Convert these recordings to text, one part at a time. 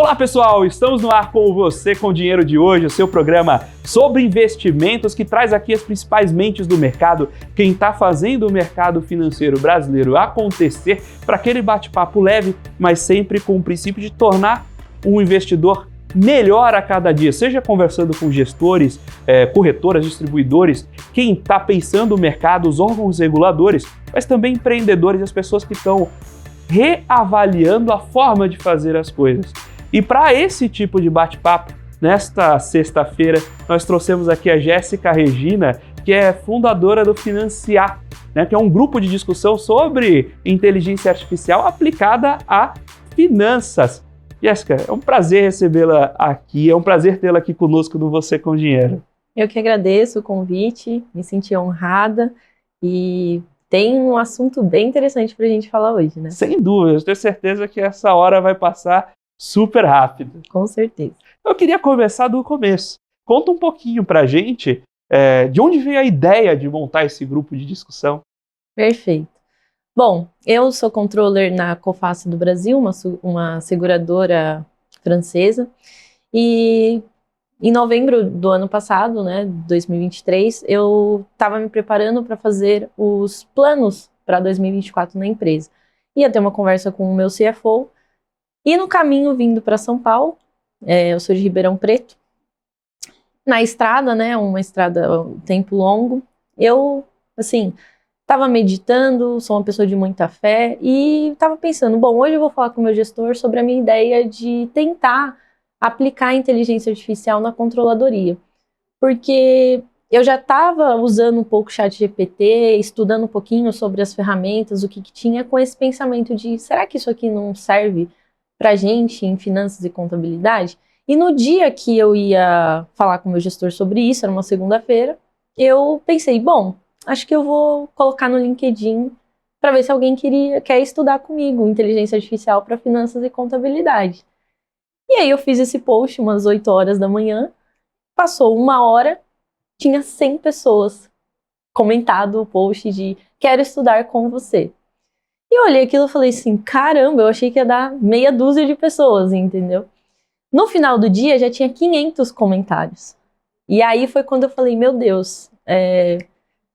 Olá pessoal, estamos no ar com Você com Dinheiro de hoje, o seu programa sobre investimentos que traz aqui as principais mentes do mercado, quem está fazendo o mercado financeiro brasileiro acontecer, para aquele bate-papo leve, mas sempre com o princípio de tornar um investidor melhor a cada dia, seja conversando com gestores, corretoras, distribuidores, quem está pensando o mercado, os órgãos reguladores, mas também empreendedores e as pessoas que estão reavaliando a forma de fazer as coisas. E para esse tipo de bate-papo, nesta sexta-feira, nós trouxemos aqui a Jéssica Regina, que é fundadora do Financiar, né, que é um grupo de discussão sobre inteligência artificial aplicada a finanças. Jéssica, é um prazer recebê-la aqui, é um prazer tê-la aqui conosco no Você com Dinheiro. Eu que agradeço o convite, me senti honrada e tem um assunto bem interessante para a gente falar hoje, né? Sem dúvida, eu tenho certeza que essa hora vai passar super rápido. Com certeza. Eu queria começar do começo. Conta um pouquinho pra gente de onde veio a ideia de montar esse grupo de discussão. Perfeito. Bom, eu sou controller na Coface do Brasil, uma seguradora francesa, e em novembro do ano passado, né, 2023, eu estava me preparando para fazer os planos para 2024 na empresa. Ia ter uma conversa com o meu CFO, e no caminho vindo para São Paulo, eu sou de Ribeirão Preto, na estrada, né, uma estrada um tempo longo, eu, assim, estava meditando, sou uma pessoa de muita fé e estava pensando, bom, hoje eu vou falar com o meu gestor sobre a minha ideia de tentar aplicar a inteligência artificial na controladoria, porque eu já estava usando um pouco o ChatGPT, estudando um pouquinho sobre as ferramentas, o que tinha, com esse pensamento de, será que isso aqui não serve para a gente em finanças e contabilidade? E no dia que eu ia falar com o meu gestor sobre isso, era uma segunda-feira, eu pensei, bom, acho que eu vou colocar no LinkedIn para ver se alguém quer estudar comigo inteligência artificial para finanças e contabilidade. E aí eu fiz esse post umas 8 horas da manhã, passou 1 hora, tinha 100 pessoas comentado o post de quero estudar com você. E eu olhei aquilo e falei assim, caramba, eu achei que ia dar meia dúzia de pessoas, entendeu? No final do dia já tinha 500 comentários. E aí foi quando eu falei, meu Deus,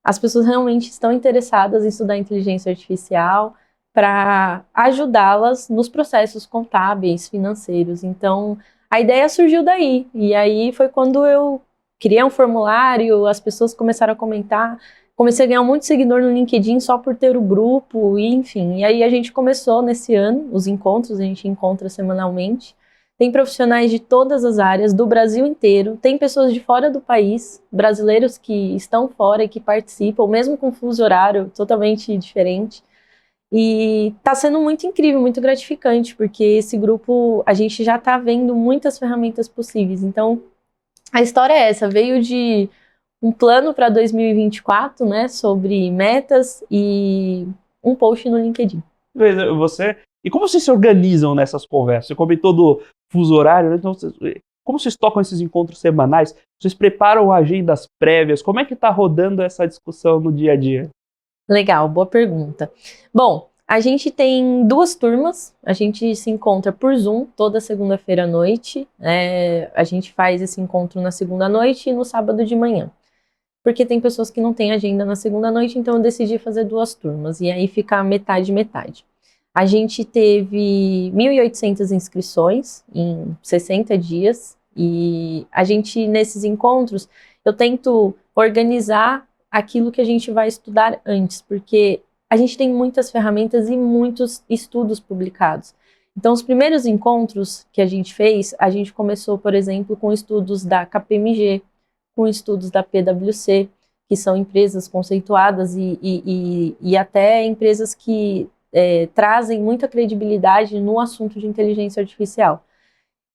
as pessoas realmente estão interessadas em estudar inteligência artificial para ajudá-las nos processos contábeis, financeiros. Então, a ideia surgiu daí. E aí foi quando eu criei um formulário, as pessoas começaram a comentar, comecei a ganhar muito seguidor no LinkedIn só por ter o grupo, e enfim. E aí a gente começou nesse ano, os encontros, a gente encontra semanalmente. Tem profissionais de todas as áreas, do Brasil inteiro, tem pessoas de fora do país, brasileiros que estão fora e que participam, mesmo com fuso horário totalmente diferente. E está sendo muito incrível, muito gratificante, porque esse grupo, a gente já está vendo muitas ferramentas possíveis. Então, a história é essa, veio de um plano para 2024, né, sobre metas e um post no LinkedIn. E como vocês se organizam nessas conversas? Você comentou do fuso horário, né? Então, como vocês tocam esses encontros semanais? Vocês preparam agendas prévias? Como é que está rodando essa discussão no dia a dia? Legal, boa pergunta. Bom, a gente tem 2 turmas, a gente se encontra por Zoom toda segunda-feira à noite, a gente faz esse encontro na segunda noite e no sábado de manhã. Porque tem pessoas que não têm agenda na segunda noite, então eu decidi fazer 2 turmas, e aí fica metade. A gente teve 1.800 inscrições em 60 dias, e a gente, nesses encontros, eu tento organizar aquilo que a gente vai estudar antes, porque a gente tem muitas ferramentas e muitos estudos publicados. Então, os primeiros encontros que a gente fez, a gente começou, por exemplo, com estudos da KPMG, com estudos da PwC, que são empresas conceituadas e até empresas que trazem muita credibilidade no assunto de inteligência artificial.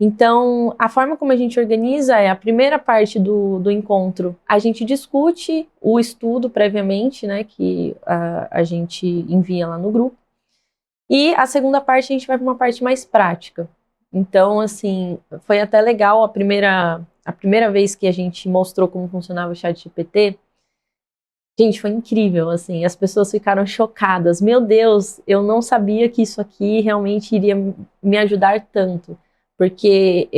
Então, a forma como a gente organiza é a primeira parte do encontro, a gente discute o estudo previamente, né, que a gente envia lá no grupo, e a segunda parte a gente vai para uma parte mais prática. Então, assim, foi até legal a primeira vez que a gente mostrou como funcionava o ChatGPT. Gente, foi incrível, assim, as pessoas ficaram chocadas. Meu Deus, eu não sabia que isso aqui realmente iria me ajudar tanto. porque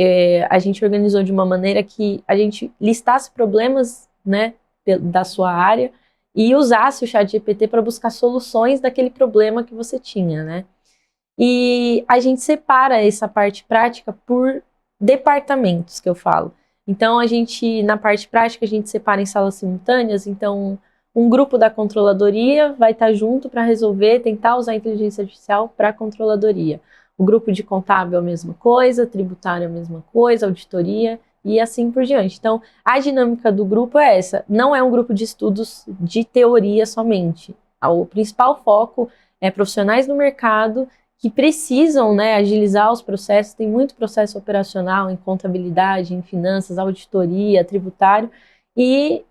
a gente organizou de uma maneira que a gente listasse problemas, né, da sua área e usasse o ChatGPT para buscar soluções daquele problema que você tinha, né? E a gente separa essa parte prática por departamentos, que eu falo. Então, na parte prática, a gente separa em salas simultâneas. Então, um grupo da controladoria vai estar junto para resolver, tentar usar a inteligência artificial para a controladoria. O grupo de contábil a mesma coisa, tributário a mesma coisa, auditoria e assim por diante. Então, a dinâmica do grupo é essa. Não é um grupo de estudos de teoria somente. O principal foco é profissionais no mercado que precisam, né, agilizar os processos. Tem muito processo operacional em contabilidade, em finanças, auditoria, tributário, e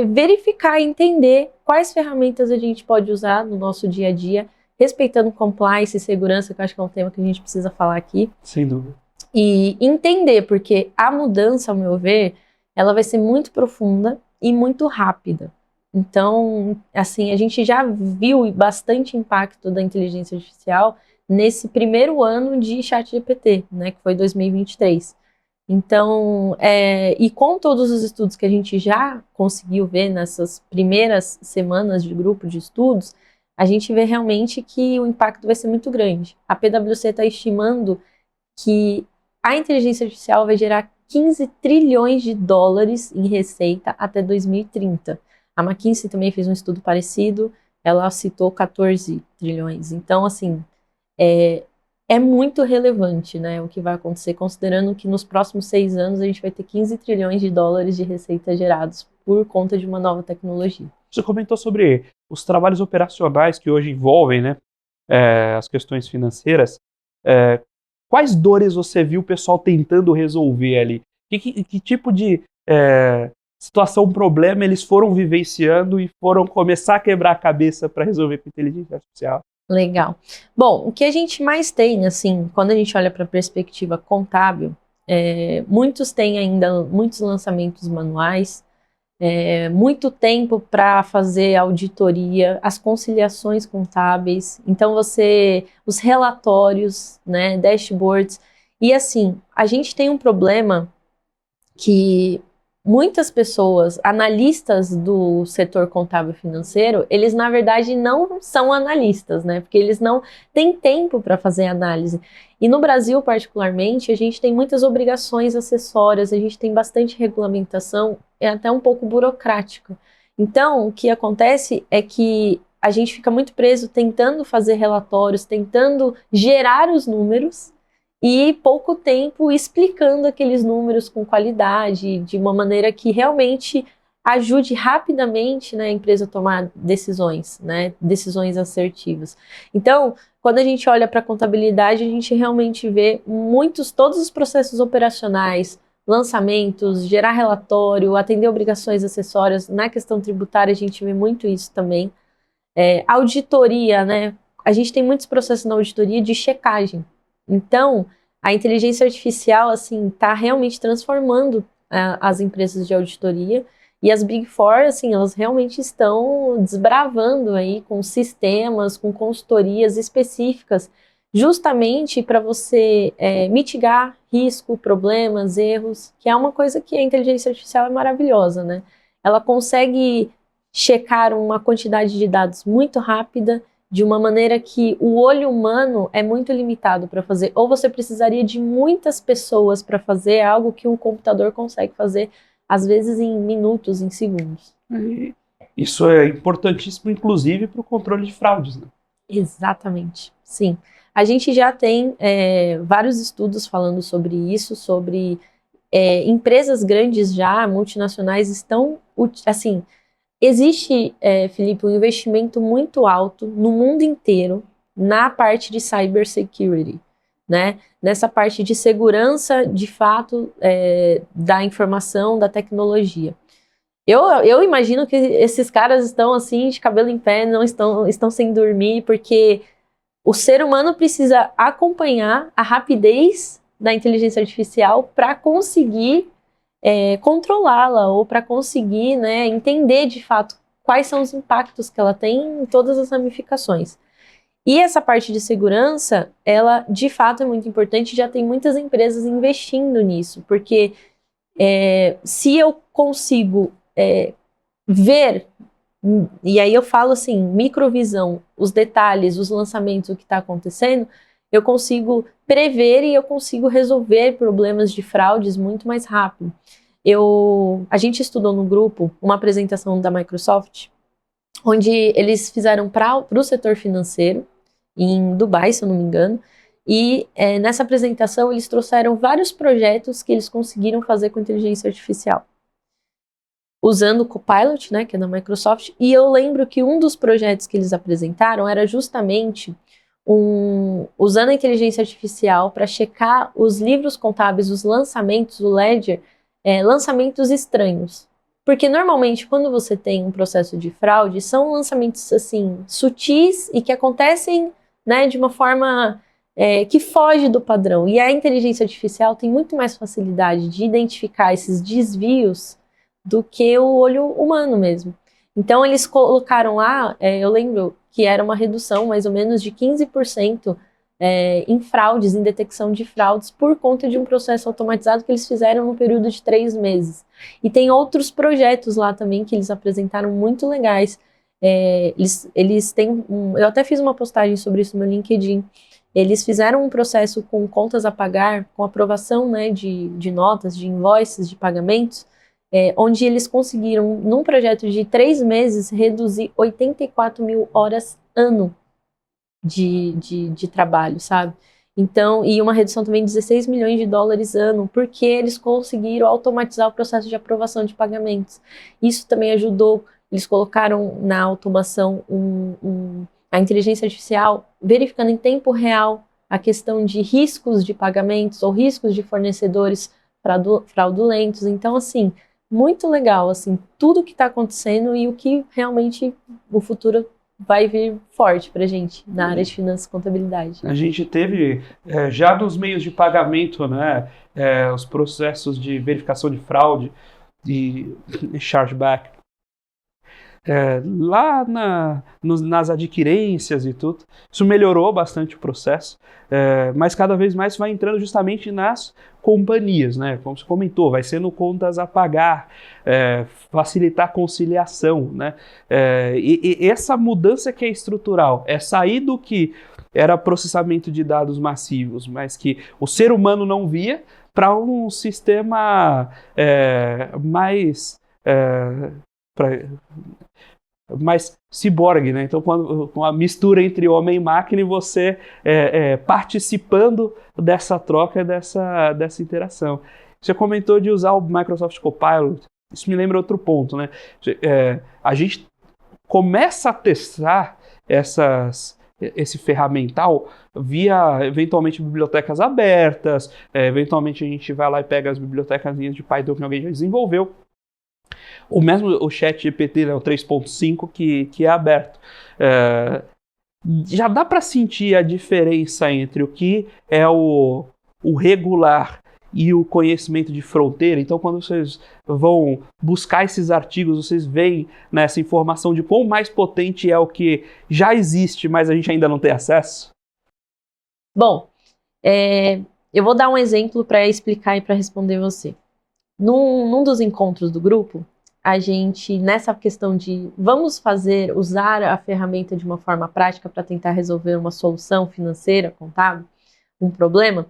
verificar e entender quais ferramentas a gente pode usar no nosso dia a dia, respeitando compliance e segurança, que eu acho que é um tema que a gente precisa falar aqui. Sem dúvida. E entender, porque a mudança, ao meu ver, ela vai ser muito profunda e muito rápida. Então, assim, a gente já viu bastante impacto da inteligência artificial nesse primeiro ano de ChatGPT, né, que foi 2023. Então, e com todos os estudos que a gente já conseguiu ver nessas primeiras semanas de grupo de estudos, a gente vê realmente que o impacto vai ser muito grande. A PwC está estimando que a inteligência artificial vai gerar 15 trilhões de dólares em receita até 2030. A McKinsey também fez um estudo parecido, ela citou 14 trilhões. Então, assim, é muito relevante, né, o que vai acontecer, considerando que nos próximos 6 anos a gente vai ter 15 trilhões de dólares de receita gerados por conta de uma nova tecnologia. Você comentou sobre os trabalhos operacionais que hoje envolvem, né, as questões financeiras. Quais dores você viu o pessoal tentando resolver ali? Que tipo de situação, problema eles foram vivenciando e foram começar a quebrar a cabeça para resolver com inteligência artificial? Legal. Bom, o que a gente mais tem, assim, quando a gente olha para a perspectiva contábil, muitos têm ainda muitos lançamentos manuais, muito tempo para fazer auditoria, as conciliações contábeis, então os relatórios, né, dashboards, e assim, a gente tem um problema que muitas pessoas, analistas do setor contábil financeiro, eles na verdade não são analistas, né? Porque eles não têm tempo para fazer análise. E no Brasil, particularmente, a gente tem muitas obrigações acessórias, a gente tem bastante regulamentação, é até um pouco burocrático. Então, o que acontece é que a gente fica muito preso tentando fazer relatórios, tentando gerar os números, e pouco tempo explicando aqueles números com qualidade, de uma maneira que realmente ajude rapidamente, né, a empresa a tomar decisões, né, decisões assertivas. Então, quando a gente olha para a contabilidade, a gente realmente vê todos os processos operacionais, lançamentos, gerar relatório, atender obrigações acessórias. Na questão tributária, a gente vê muito isso também. Auditoria, né, a gente tem muitos processos na auditoria de checagem. Então, a inteligência artificial, assim, está realmente transformando as empresas de auditoria, e as Big Four, assim, elas realmente estão desbravando aí com sistemas, com consultorias específicas, justamente para você mitigar risco, problemas, erros, que é uma coisa que a inteligência artificial é maravilhosa, né? Ela consegue checar uma quantidade de dados muito rápida, de uma maneira que o olho humano é muito limitado para fazer. Ou você precisaria de muitas pessoas para fazer algo que um computador consegue fazer, às vezes em minutos, em segundos. Isso é importantíssimo, inclusive, para o controle de fraudes, né? Exatamente, sim. A gente já tem vários estudos falando sobre isso, sobre empresas grandes já, multinacionais, estão, assim... Existe, Felipe, um investimento muito alto no mundo inteiro na parte de cybersecurity, né? Nessa parte de segurança, de fato, da informação, da tecnologia. Eu imagino que esses caras estão assim, de cabelo em pé, não estão sem dormir, porque o ser humano precisa acompanhar a rapidez da inteligência artificial para conseguir controlá-la, ou para conseguir, né, entender de fato quais são os impactos que ela tem em todas as ramificações. E essa parte de segurança, ela de fato é muito importante, já tem muitas empresas investindo nisso, porque se eu consigo ver, e aí eu falo assim, microvisão, os detalhes, os lançamentos, o que está acontecendo, eu consigo prever e eu consigo resolver problemas de fraudes muito mais rápido. A gente estudou no grupo uma apresentação da Microsoft, onde eles fizeram para o setor financeiro, em Dubai, se eu não me engano, e nessa apresentação eles trouxeram vários projetos que eles conseguiram fazer com inteligência artificial, usando o Copilot, né, que é da Microsoft, e eu lembro que um dos projetos que eles apresentaram era justamente usando a inteligência artificial para checar os livros contábeis, os lançamentos, o ledger, lançamentos estranhos. Porque normalmente quando você tem um processo de fraude, são lançamentos assim, sutis e que acontecem, né, de uma forma que foge do padrão. E a inteligência artificial tem muito mais facilidade de identificar esses desvios do que o olho humano mesmo. Então eles colocaram lá, eu lembro que era uma redução mais ou menos de 15% em fraudes, em detecção de fraudes, por conta de um processo automatizado que eles fizeram no período de 3 meses. E tem outros projetos lá também que eles apresentaram muito legais. Eles têm eu até fiz uma postagem sobre isso no meu LinkedIn. Eles fizeram um processo com contas a pagar, com aprovação, né, de notas, de invoices, de pagamentos, onde eles conseguiram, num projeto de 3 meses, reduzir 84 mil horas ano de trabalho, sabe? Então, e uma redução também de 16 milhões de dólares ano, porque eles conseguiram automatizar o processo de aprovação de pagamentos. Isso também ajudou, eles colocaram na automação a inteligência artificial verificando em tempo real a questão de riscos de pagamentos ou riscos de fornecedores fraudulentos. Então, assim, muito legal, assim, tudo que está acontecendo e o que realmente o futuro vai vir forte para a gente na área de finanças e contabilidade. A gente teve já nos meios de pagamento, né, os processos de verificação de fraude e chargeback. Lá nas adquirências e tudo, isso melhorou bastante o processo, mas cada vez mais vai entrando justamente nas companhias, né? Como você comentou, vai sendo contas a pagar, facilitar a conciliação, né? E essa mudança que é estrutural, é sair do que era processamento de dados massivos, mas que o ser humano não via, para um sistema mais ciborgue, né? Então, com a mistura entre homem e máquina e você participando dessa troca, dessa interação. Você comentou de usar o Microsoft Copilot. Isso me lembra outro ponto, né? A gente começa a testar esse ferramental via, eventualmente, bibliotecas abertas, eventualmente a gente vai lá e pega as bibliotecas de Python que alguém já desenvolveu. O mesmo o ChatGPT, né, o 3.5, que é aberto. Já dá para sentir a diferença entre o que é o regular e o conhecimento de fronteira. Então, quando vocês vão buscar esses artigos, vocês veem nessa informação de quão mais potente é o que já existe, mas a gente ainda não tem acesso? Bom, eu vou dar um exemplo para explicar e para responder você. Num dos encontros do grupo, a gente, nessa questão de vamos usar a ferramenta de uma forma prática para tentar resolver uma solução financeira, contábil, um problema,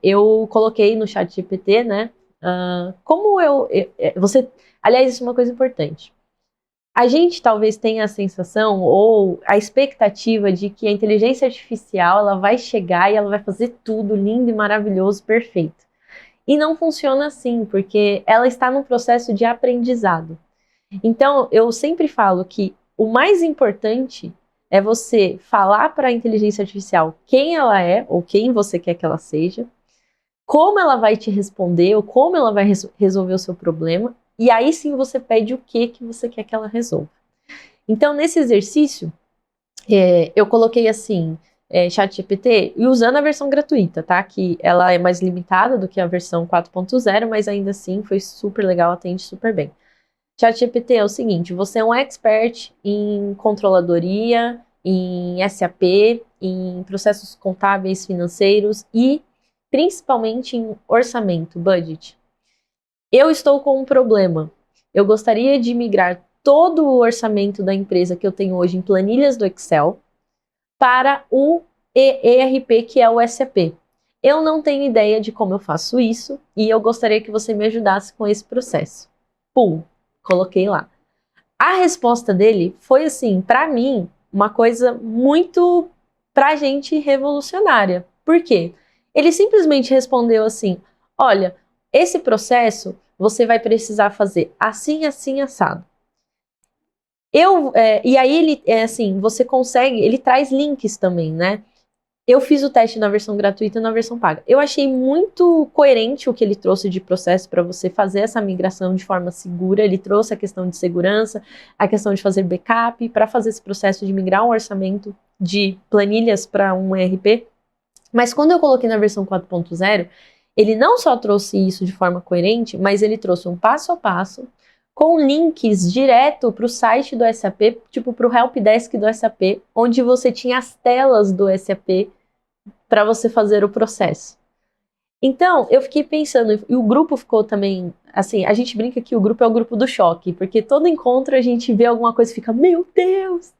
eu coloquei no ChatGPT, né, aliás, isso é uma coisa importante. A gente talvez tenha a sensação ou a expectativa de que a inteligência artificial ela vai chegar e ela vai fazer tudo lindo e maravilhoso, perfeito. E não funciona assim, porque ela está num processo de aprendizado. Então, eu sempre falo que o mais importante é você falar para a inteligência artificial quem ela é, ou quem você quer que ela seja, como ela vai te responder, ou como ela vai resolver o seu problema, e aí sim você pede o que você quer que ela resolva. Então, nesse exercício, eu coloquei assim... ChatGPT, e usando a versão gratuita, tá? Que ela é mais limitada do que a versão 4.0, mas ainda assim foi super legal, atende super bem. ChatGPT é o seguinte, você é um expert em controladoria, em SAP, em processos contábeis, financeiros e principalmente em orçamento, budget. Eu estou com um problema. Eu gostaria de migrar todo o orçamento da empresa que eu tenho hoje em planilhas do Excel para o ERP, que é o SAP. Eu não tenho ideia de como eu faço isso e eu gostaria que você me ajudasse com esse processo. Pum, coloquei lá. A resposta dele foi assim, para mim, uma coisa muito pra gente revolucionária. Por quê? Ele simplesmente respondeu assim: olha, esse processo você vai precisar fazer assim, assim, assado. E aí ele, assim, você consegue, ele traz links também, né? Eu fiz o teste na versão gratuita e na versão paga. Eu achei muito coerente o que ele trouxe de processo para você fazer essa migração de forma segura. Ele trouxe a questão de segurança, a questão de fazer backup, para fazer esse processo de migrar um orçamento de planilhas para um ERP. Mas quando eu coloquei na versão 4.0, ele não só trouxe isso de forma coerente, mas ele trouxe um passo a passo, com links direto para o site do SAP, tipo para o helpdesk do SAP, onde você tinha as telas do SAP para você fazer o processo. Então, eu fiquei pensando, e o grupo ficou também, assim, a gente brinca que o grupo é o grupo do choque, porque todo encontro a gente vê alguma coisa e fica, meu Deus!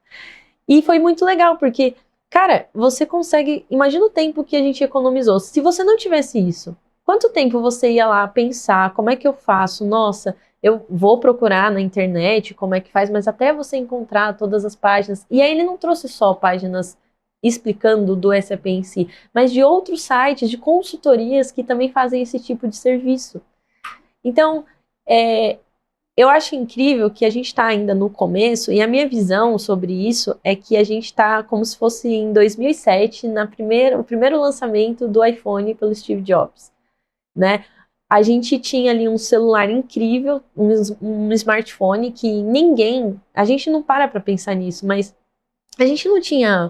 E foi muito legal, porque, cara, você consegue, imagina o tempo que a gente economizou. Se você não tivesse isso, quanto tempo você ia lá pensar, como é que eu faço? Nossa, eu vou procurar na internet como é que faz, mas até você encontrar todas as páginas. E aí ele não trouxe só páginas explicando do SAP em si, mas de outros sites, de consultorias que também fazem esse tipo de serviço. Então, eu acho incrível que a gente está ainda no começo, e a minha visão sobre isso é que a gente está como se fosse em 2007, o primeiro lançamento do iPhone pelo Steve Jobs, né? A gente tinha ali um celular incrível, um smartphone que a gente não para pensar nisso, mas a gente não tinha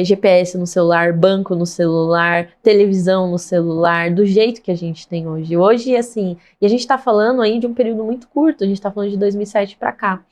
GPS no celular, banco no celular, televisão no celular, do jeito que a gente tem hoje. Hoje, assim, e a gente está falando aí de um período muito curto, a gente está falando de 2007 para cá.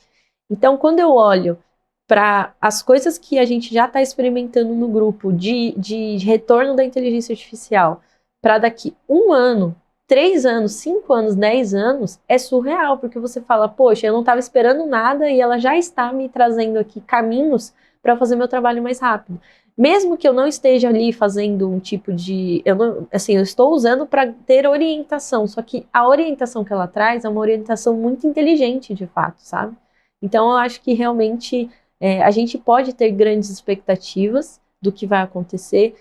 Então, quando eu olho para as coisas que a gente já está experimentando no grupo de retorno da inteligência artificial, para daqui 1 ano, 3 anos, 5 anos, 10 anos, é surreal, porque você fala, poxa, eu não estava esperando nada e ela já está me trazendo aqui caminhos para fazer meu trabalho mais rápido. Mesmo que eu não esteja ali fazendo um tipo de... eu estou usando para ter orientação, só que a orientação que ela traz é uma orientação muito inteligente, de fato, sabe? Então, eu acho que realmente a gente pode ter grandes expectativas do que vai acontecer.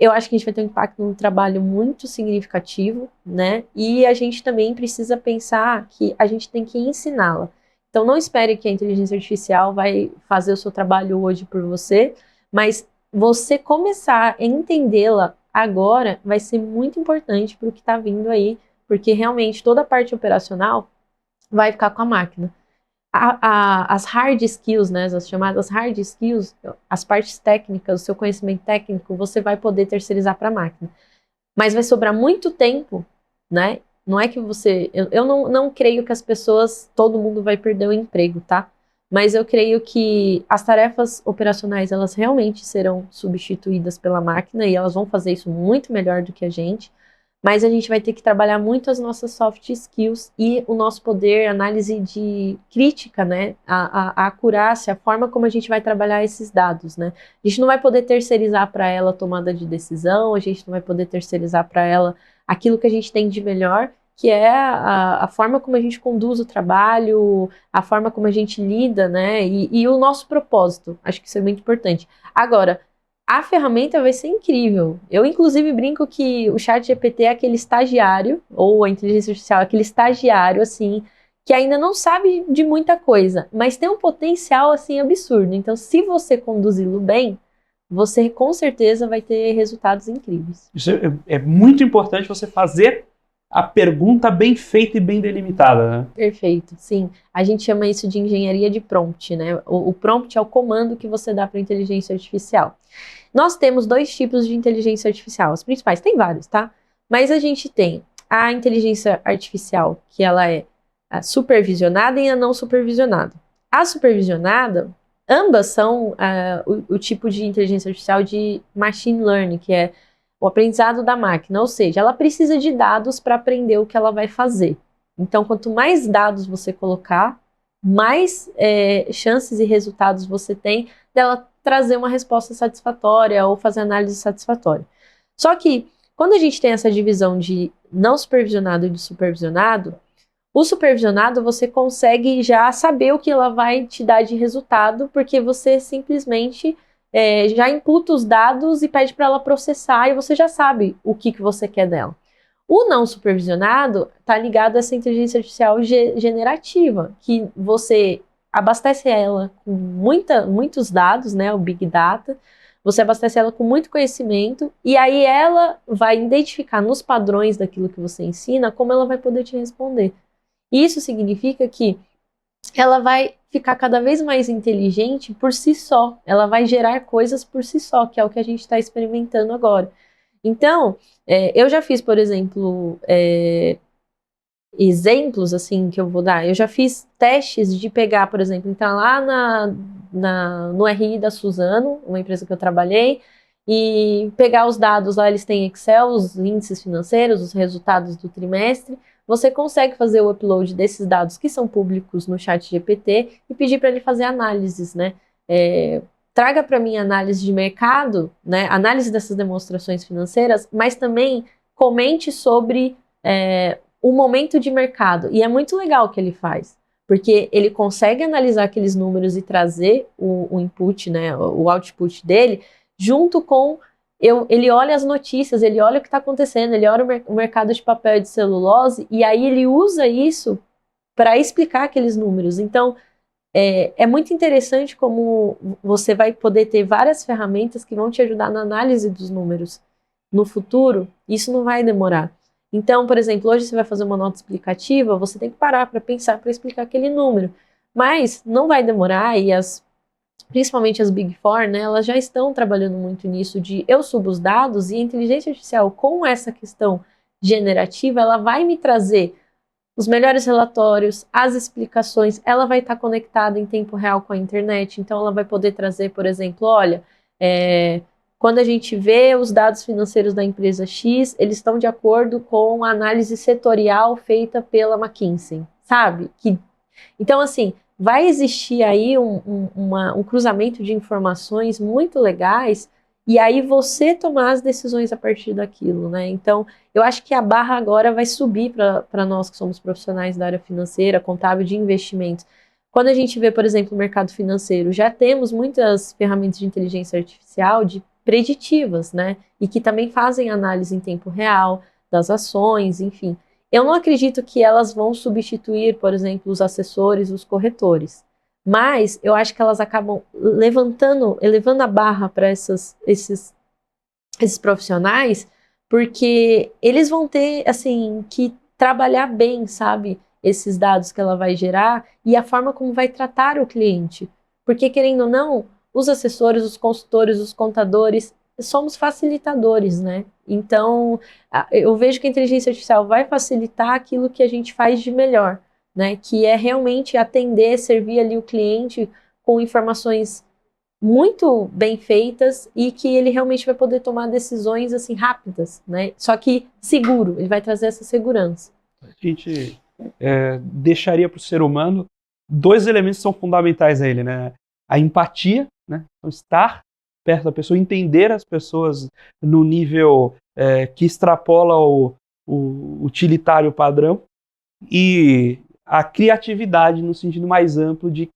Eu acho que a gente vai ter um impacto no trabalho muito significativo, né? E a gente também precisa pensar que a gente tem que ensiná-la. Então, não espere que a inteligência artificial vai fazer o seu trabalho hoje por você, mas você começar a entendê-la agora vai ser muito importante para o que está vindo aí, porque realmente toda a parte operacional vai ficar com a máquina. As hard skills, né, as chamadas hard skills, as partes técnicas, o seu conhecimento técnico, você vai poder terceirizar para a máquina. Mas vai sobrar muito tempo, né? Não é que você... Eu não creio que as pessoas, todo mundo vai perder o emprego, tá? Mas eu creio que as tarefas operacionais, elas realmente serão substituídas pela máquina e elas vão fazer isso muito melhor do que a gente. Mas a gente vai ter que trabalhar muito as nossas soft skills e o nosso poder, análise de crítica, né? A acurácia, a forma como a gente vai trabalhar esses dados, né? A gente não vai poder terceirizar para ela a tomada de decisão, a gente não vai poder terceirizar para ela aquilo que a gente tem de melhor, que é a forma como a gente conduz o trabalho, a forma como a gente lida, né? E o nosso propósito. Acho que isso é muito importante. Agora, a ferramenta vai ser incrível. Eu, inclusive, brinco que o ChatGPT é aquele estagiário, ou a inteligência artificial é aquele estagiário, assim, que ainda não sabe de muita coisa, mas tem um potencial, assim, absurdo. Então, se você conduzi-lo bem, você, com certeza, vai ter resultados incríveis. Isso é muito importante você fazer a pergunta bem feita e bem delimitada, né? Perfeito, sim. A gente chama isso de engenharia de prompt, né? O prompt é o comando que você dá para a inteligência artificial. Nós temos 2 tipos de inteligência artificial, os principais, tem vários, tá? Mas a gente tem a inteligência artificial, que ela é supervisionada e a não supervisionada. A supervisionada, ambas são o tipo de inteligência artificial de machine learning, que é o aprendizado da máquina, ou seja, ela precisa de dados para aprender o que ela vai fazer. Então, quanto mais dados você colocar, mais chances e resultados você tem dela trazer uma resposta satisfatória ou fazer análise satisfatória. Só que, quando a gente tem essa divisão de não supervisionado e de supervisionado, o supervisionado você consegue já saber o que ela vai te dar de resultado, porque você simplesmente já imputa os dados e pede para ela processar e você já sabe o que você quer dela. O não supervisionado está ligado a essa inteligência artificial generativa, que você abastece ela com muitos dados, né, o Big Data, você abastece ela com muito conhecimento e aí ela vai identificar nos padrões daquilo que você ensina como ela vai poder te responder. Isso significa que ela vai ficar cada vez mais inteligente por si só, ela vai gerar coisas por si só, que é o que a gente está experimentando agora. Então, eu já fiz, por exemplo, exemplos assim que eu vou dar. Eu já fiz testes de pegar, por exemplo, entrar lá no RI da Suzano, uma empresa que eu trabalhei, e pegar os dados lá, eles têm Excel, os índices financeiros, os resultados do trimestre. Você consegue fazer o upload desses dados que são públicos no ChatGPT e pedir para ele fazer análises, né? Traga para mim análise de mercado, né? Análise dessas demonstrações financeiras, mas também comente sobre o momento de mercado. E é muito legal o que ele faz, porque ele consegue analisar aqueles números e trazer o input, né? O output dele, junto com ele olha as notícias, ele olha o que está acontecendo, ele olha o mercado de papel e de celulose, e aí ele usa isso para explicar aqueles números. Então, é muito interessante como você vai poder ter várias ferramentas que vão te ajudar na análise dos números. No futuro, isso não vai demorar. Então, por exemplo, hoje você vai fazer uma nota explicativa, você tem que parar para pensar, para explicar aquele número. Mas não vai demorar e principalmente as Big Four, né, elas já estão trabalhando muito nisso de eu subo os dados e a inteligência artificial com essa questão generativa, ela vai me trazer os melhores relatórios, as explicações, ela vai estar conectada em tempo real com a internet, então ela vai poder trazer, por exemplo, olha, quando a gente vê os dados financeiros da empresa X, eles estão de acordo com a análise setorial feita pela McKinsey, sabe? Então, assim, vai existir aí um cruzamento de informações muito legais e aí você tomar as decisões a partir daquilo, né? Então, eu acho que a barra agora vai subir para nós que somos profissionais da área financeira, contábil, de investimentos. Quando a gente vê, por exemplo, o mercado financeiro, já temos muitas ferramentas de inteligência artificial preditivas, né? E que também fazem análise em tempo real das ações, enfim. Eu não acredito que elas vão substituir, por exemplo, os assessores, os corretores. Mas eu acho que elas acabam elevando a barra para esses profissionais, porque eles vão ter, assim, que trabalhar bem, sabe? Esses dados que ela vai gerar e a forma como vai tratar o cliente. Porque, querendo ou não, os assessores, os consultores, os contadores, somos facilitadores, né? Então, eu vejo que a inteligência artificial vai facilitar aquilo que a gente faz de melhor, né? Que é realmente atender, servir ali o cliente com informações muito bem feitas e que ele realmente vai poder tomar decisões assim rápidas, né? Só que seguro, ele vai trazer essa segurança. A gente deixaria para o ser humano 2 elementos que são fundamentais a ele, né? A empatia, né? Então, estar perto da pessoa, entender as pessoas no nível que extrapola o utilitário padrão, e a criatividade no sentido mais amplo de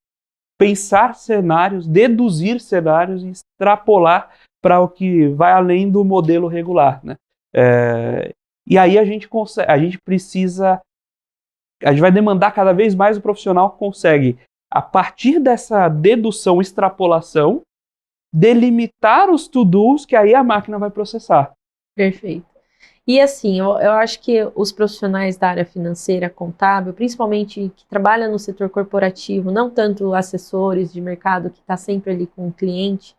pensar cenários, deduzir cenários e extrapolar para o que vai além do modelo regular, né? E aí a gente vai demandar cada vez mais o profissional que consegue, a partir dessa dedução, extrapolação, delimitar os to-dos que aí a máquina vai processar. Perfeito. E assim, eu acho que os profissionais da área financeira, contábil, principalmente que trabalham no setor corporativo, não tanto assessores de mercado que está sempre ali com o cliente,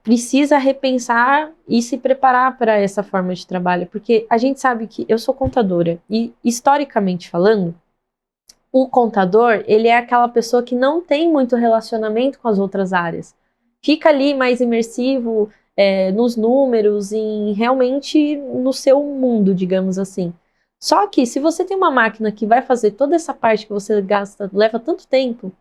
precisa repensar e se preparar para essa forma de trabalho, porque a gente sabe que eu sou contadora e, historicamente falando, o contador, ele é aquela pessoa que não tem muito relacionamento com as outras áreas. Fica ali mais imersivo nos números, realmente no seu mundo, digamos assim. Só que se você tem uma máquina que vai fazer toda essa parte que você gasta, leva tanto tempo,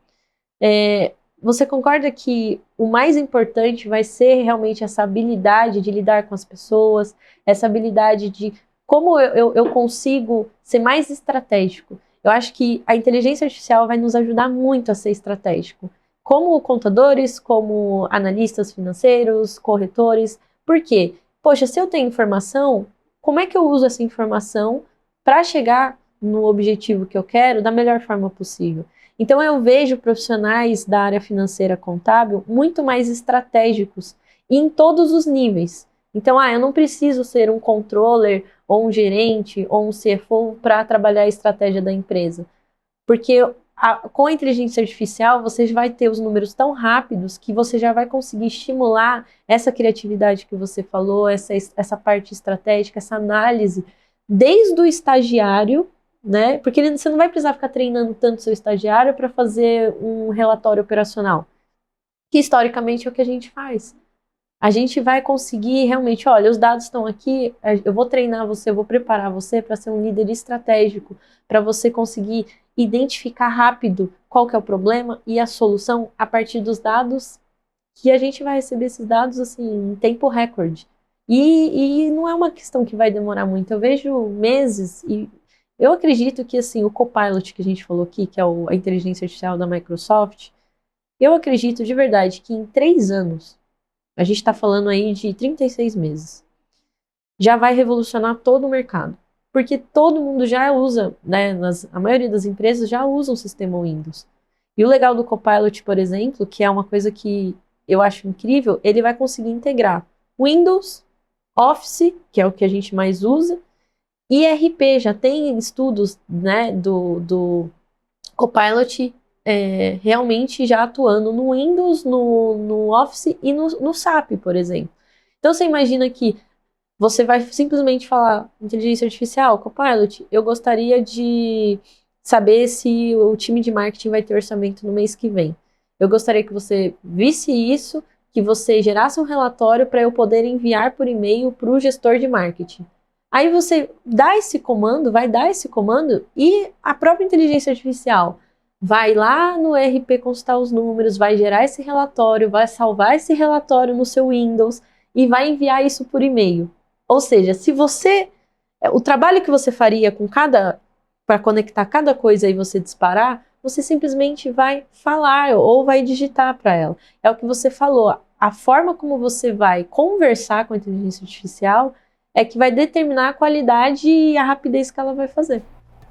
você concorda que o mais importante vai ser realmente essa habilidade de lidar com as pessoas, essa habilidade de como eu consigo ser mais estratégico? Eu acho que a inteligência artificial vai nos ajudar muito a ser estratégico. Como contadores, como analistas financeiros, corretores. Por quê? Poxa, se eu tenho informação, como é que eu uso essa informação para chegar no objetivo que eu quero da melhor forma possível? Então eu vejo profissionais da área financeira contábil muito mais estratégicos em todos os níveis. Então, eu não preciso ser um controller ou um gerente ou um CFO para trabalhar a estratégia da empresa. Porque com a inteligência artificial você vai ter os números tão rápidos que você já vai conseguir estimular essa criatividade que você falou, essa parte estratégica, essa análise, desde o estagiário, né? Porque você não vai precisar ficar treinando tanto seu estagiário para fazer um relatório operacional, que historicamente é o que a gente faz. A gente vai conseguir realmente, olha, os dados estão aqui, eu vou treinar você, eu vou preparar você para ser um líder estratégico, para você conseguir identificar rápido qual que é o problema e a solução a partir dos dados, que a gente vai receber esses dados assim em tempo recorde. E não é uma questão que vai demorar muito, eu vejo meses e eu acredito que assim, o Copilot que a gente falou aqui, que é a inteligência artificial da Microsoft, eu acredito de verdade que em 3 anos, a gente está falando aí de 36 meses, já vai revolucionar todo o mercado. Porque todo mundo já usa, né, a maioria das empresas já usa o sistema Windows. E o legal do Copilot, por exemplo, que é uma coisa que eu acho incrível, ele vai conseguir integrar Windows, Office, que é o que a gente mais usa, e ERP. Já tem estudos, né, do Copilot realmente já atuando no Windows, no Office e no SAP, por exemplo. Então você imagina que você vai simplesmente falar, inteligência artificial, Copilot, eu gostaria de saber se o time de marketing vai ter orçamento no mês que vem. Eu gostaria que você visse isso, que você gerasse um relatório para eu poder enviar por e-mail para o gestor de marketing. Aí você dá esse comando, vai dar esse comando e a própria inteligência artificial vai lá no ERP consultar os números, vai gerar esse relatório, vai salvar esse relatório no seu Windows e vai enviar isso por e-mail. Ou seja, se o trabalho que você faria para conectar cada coisa e você disparar, você simplesmente vai falar ou vai digitar para ela. É o que você falou, a forma como você vai conversar com a inteligência artificial é que vai determinar a qualidade e a rapidez que ela vai fazer.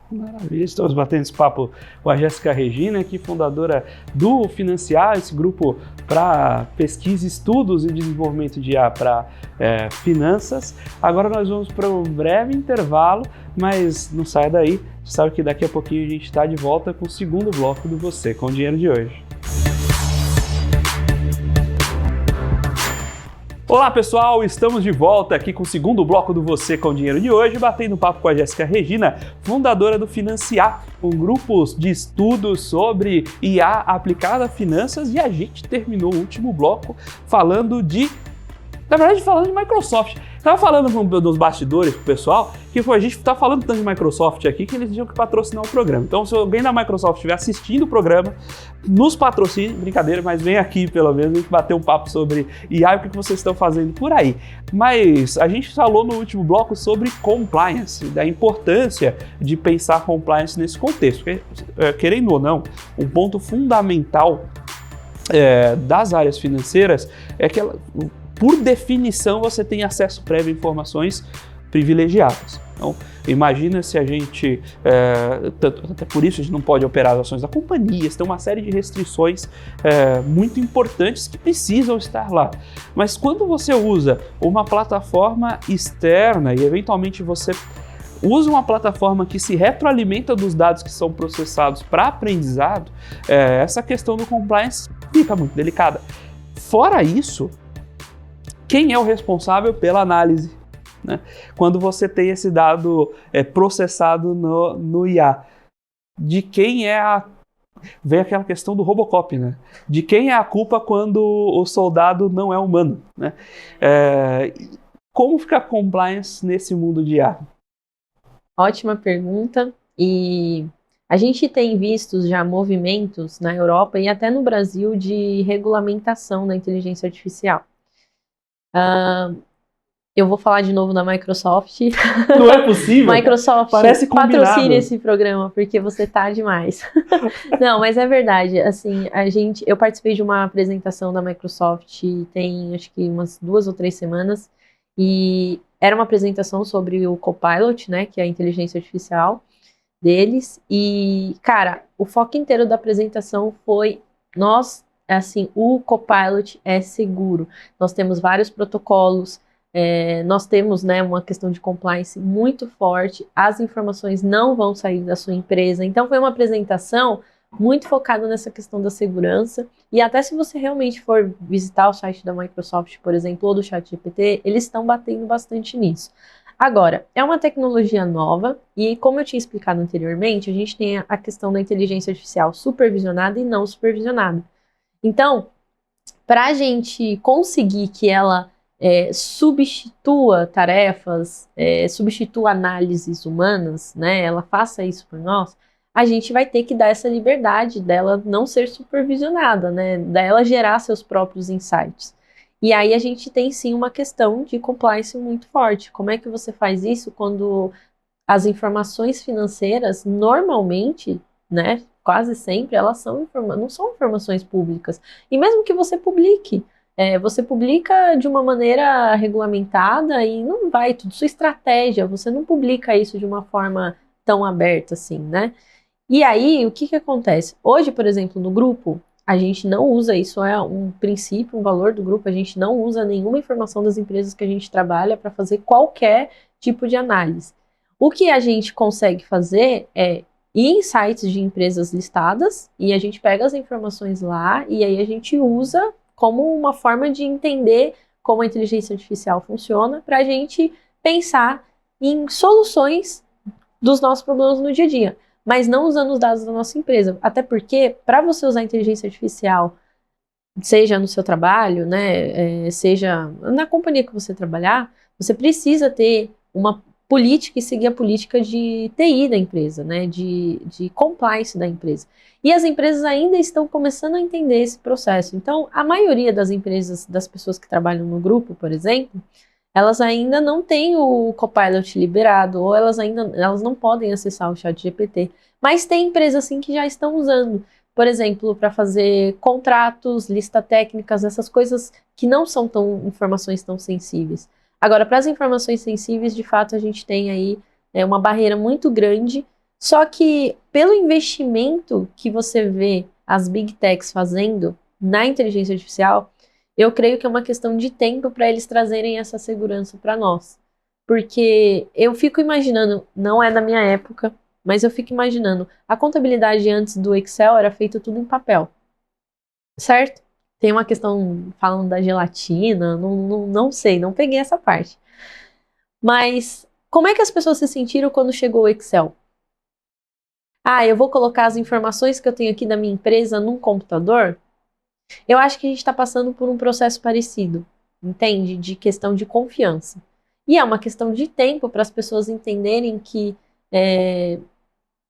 Maravilha, estamos batendo esse papo com a Jéssica Regina, aqui fundadora do Financiar, esse grupo para pesquisa, estudos e desenvolvimento de IA para finanças. Agora nós vamos para um breve intervalo, mas não saia daí, você sabe que daqui a pouquinho a gente está de volta com o segundo bloco do Você com o Dinheiro de hoje. Olá pessoal, estamos de volta aqui com o segundo bloco do Você com o Dinheiro de hoje, batendo papo com a Jéssica Regina, fundadora do Financiar, um grupo de estudos sobre IA aplicada a finanças, e a gente terminou o último bloco falando de Microsoft. Estava falando nos bastidores pro pessoal que a gente está falando tanto de Microsoft aqui que eles tinham que patrocinar o programa. Então, se alguém da Microsoft estiver assistindo o programa, nos patrocine, brincadeira, mas vem aqui pelo menos a gente bater um papo sobre IA e o que vocês estão fazendo por aí. Mas a gente falou no último bloco sobre compliance, da importância de pensar compliance nesse contexto. Porque, querendo ou não, um ponto fundamental das áreas financeiras é que por definição, você tem acesso prévio a informações privilegiadas. Então, imagina se a gente, até por isso a gente não pode operar as ações da companhia, tem uma série de restrições muito importantes que precisam estar lá. Mas quando você usa uma plataforma externa e eventualmente você usa uma plataforma que se retroalimenta dos dados que são processados para aprendizado, essa questão do compliance fica muito delicada. Fora isso, quem é o responsável pela análise, né? Quando você tem esse dado processado no IA. de quem é a... Vem aquela questão do Robocop, né? De quem é a culpa quando o soldado não é humano, né? Como fica a compliance nesse mundo de IA? Ótima pergunta. E a gente tem visto já movimentos na Europa e até no Brasil de regulamentação da inteligência artificial. Eu vou falar de novo da Microsoft. Não é possível. Microsoft, parece combinado. Patrocine esse programa, porque você tá demais. Não, mas é verdade. Assim, eu participei de uma apresentação da Microsoft tem, acho que umas 2 ou 3 semanas, e era uma apresentação sobre o Copilot, né, que é a inteligência artificial deles. E, cara, o foco inteiro da apresentação foi o Copilot é seguro. Nós temos vários protocolos. Nós temos, né, uma questão de compliance muito forte, as informações não vão sair da sua empresa. Então foi uma apresentação muito focada nessa questão da segurança, e até se você realmente for visitar o site da Microsoft, por exemplo, ou do ChatGPT, eles estão batendo bastante nisso. Agora, é uma tecnologia nova, e como eu tinha explicado anteriormente, a gente tem a questão da inteligência artificial supervisionada e não supervisionada. Então, para a gente conseguir que ela substitua tarefas, substitua análises humanas, né, ela faça isso por nós, a gente vai ter que dar essa liberdade dela não ser supervisionada, né, dela gerar seus próprios insights. E aí a gente tem sim uma questão de compliance muito forte. Como é que você faz isso quando as informações financeiras normalmente, né, quase sempre, elas não são informações públicas. E mesmo que você publique, você publica de uma maneira regulamentada e não vai tudo, sua estratégia, você não publica isso de uma forma tão aberta assim, né? E aí, o que acontece? Hoje, por exemplo, no grupo, a gente não usa, isso é um princípio, um valor do grupo, a gente não usa nenhuma informação das empresas que a gente trabalha para fazer qualquer tipo de análise. O que a gente consegue fazer é ir em sites de empresas listadas e a gente pega as informações lá e aí a gente usa como uma forma de entender como a inteligência artificial funciona para a gente pensar em soluções dos nossos problemas no dia a dia, mas não usando os dados da nossa empresa. Até porque, para você usar a inteligência artificial, seja no seu trabalho, né, seja na companhia que você trabalhar, você precisa ter uma política e seguir a política de TI da empresa, né, de compliance da empresa. E as empresas ainda estão começando a entender esse processo. Então, a maioria das empresas, das pessoas que trabalham no grupo, por exemplo, elas ainda não têm o Copilot liberado, ou elas não podem acessar o ChatGPT. Mas tem empresas assim que já estão usando, por exemplo, para fazer contratos, lista técnicas, essas coisas que não são informações tão sensíveis. Agora, para as informações sensíveis, de fato, a gente tem aí uma barreira muito grande, só que pelo investimento que você vê as Big Techs fazendo na inteligência artificial, eu creio que é uma questão de tempo para eles trazerem essa segurança para nós. Porque eu fico imaginando, não é da minha época, mas eu fico imaginando, a contabilidade antes do Excel era feita tudo em papel, certo? Tem uma questão falando da gelatina, não sei, não peguei essa parte. Mas como é que as pessoas se sentiram quando chegou o Excel? Eu vou colocar as informações que eu tenho aqui da minha empresa num computador? Eu acho que a gente está passando por um processo parecido, entende? De questão de confiança. E é uma questão de tempo para as pessoas entenderem que,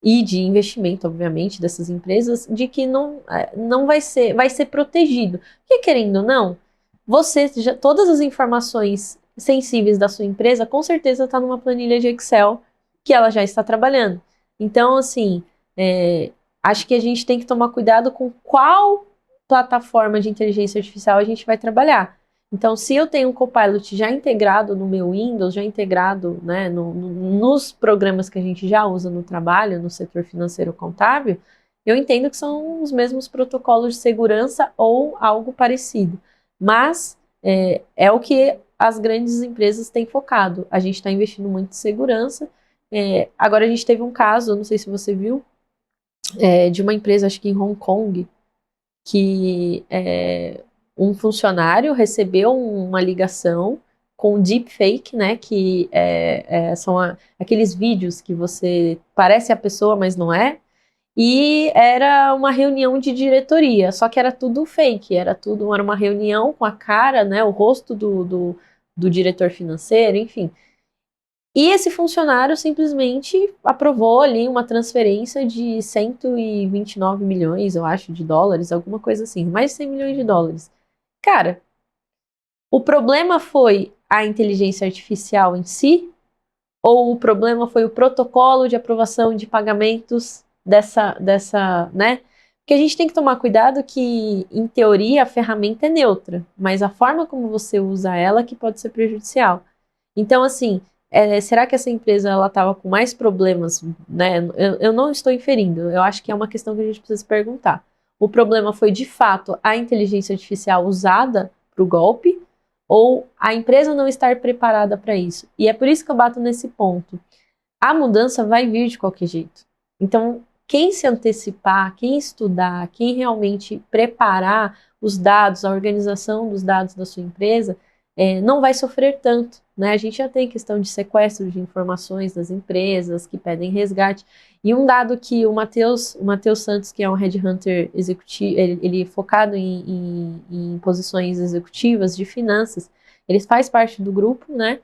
e de investimento, obviamente, dessas empresas, de que não vai ser protegido. Porque, querendo ou não, todas as informações sensíveis da sua empresa, com certeza está numa planilha de Excel que ela já está trabalhando. Então, assim, acho que a gente tem que tomar cuidado com qual plataforma de inteligência artificial a gente vai trabalhar. Então, se eu tenho um Copilot já integrado no meu Windows, já integrado, né, nos programas que a gente já usa no trabalho, no setor financeiro contábil, eu entendo que são os mesmos protocolos de segurança ou algo parecido. Mas é o que as grandes empresas têm focado. A gente está investindo muito em segurança. Agora a gente teve um caso, não sei se você viu, de uma empresa, acho que em Hong Kong, que um funcionário recebeu uma ligação com deepfake, né, que são aqueles vídeos que você parece a pessoa, mas não é, e era uma reunião de diretoria, só que era tudo fake, era uma reunião com a cara, né, o rosto do diretor financeiro, enfim. E esse funcionário simplesmente aprovou ali uma transferência de 129 milhões, eu acho, de dólares, alguma coisa assim, mais de 100 milhões de dólares. Cara, o problema foi a inteligência artificial em si, ou o problema foi o protocolo de aprovação de pagamentos dessa, né? Porque a gente tem que tomar cuidado que, em teoria, a ferramenta é neutra, mas a forma como você usa ela que pode ser prejudicial. Então, assim, será que essa empresa ela estava com mais problemas, né? Eu não estou inferindo, eu acho que é uma questão que a gente precisa se perguntar. O problema foi, de fato, a inteligência artificial usada para o golpe, ou a empresa não estar preparada para isso. E é por isso que eu bato nesse ponto. A mudança vai vir de qualquer jeito. Então, quem se antecipar, quem estudar, quem realmente preparar os dados, a organização dos dados da sua empresa, não vai sofrer tanto, né? A gente já tem questão de sequestro de informações das empresas que pedem resgate. E um dado que o Matheus Santos, que é um headhunter executivo, ele focado em posições executivas de finanças, ele faz parte do grupo, né?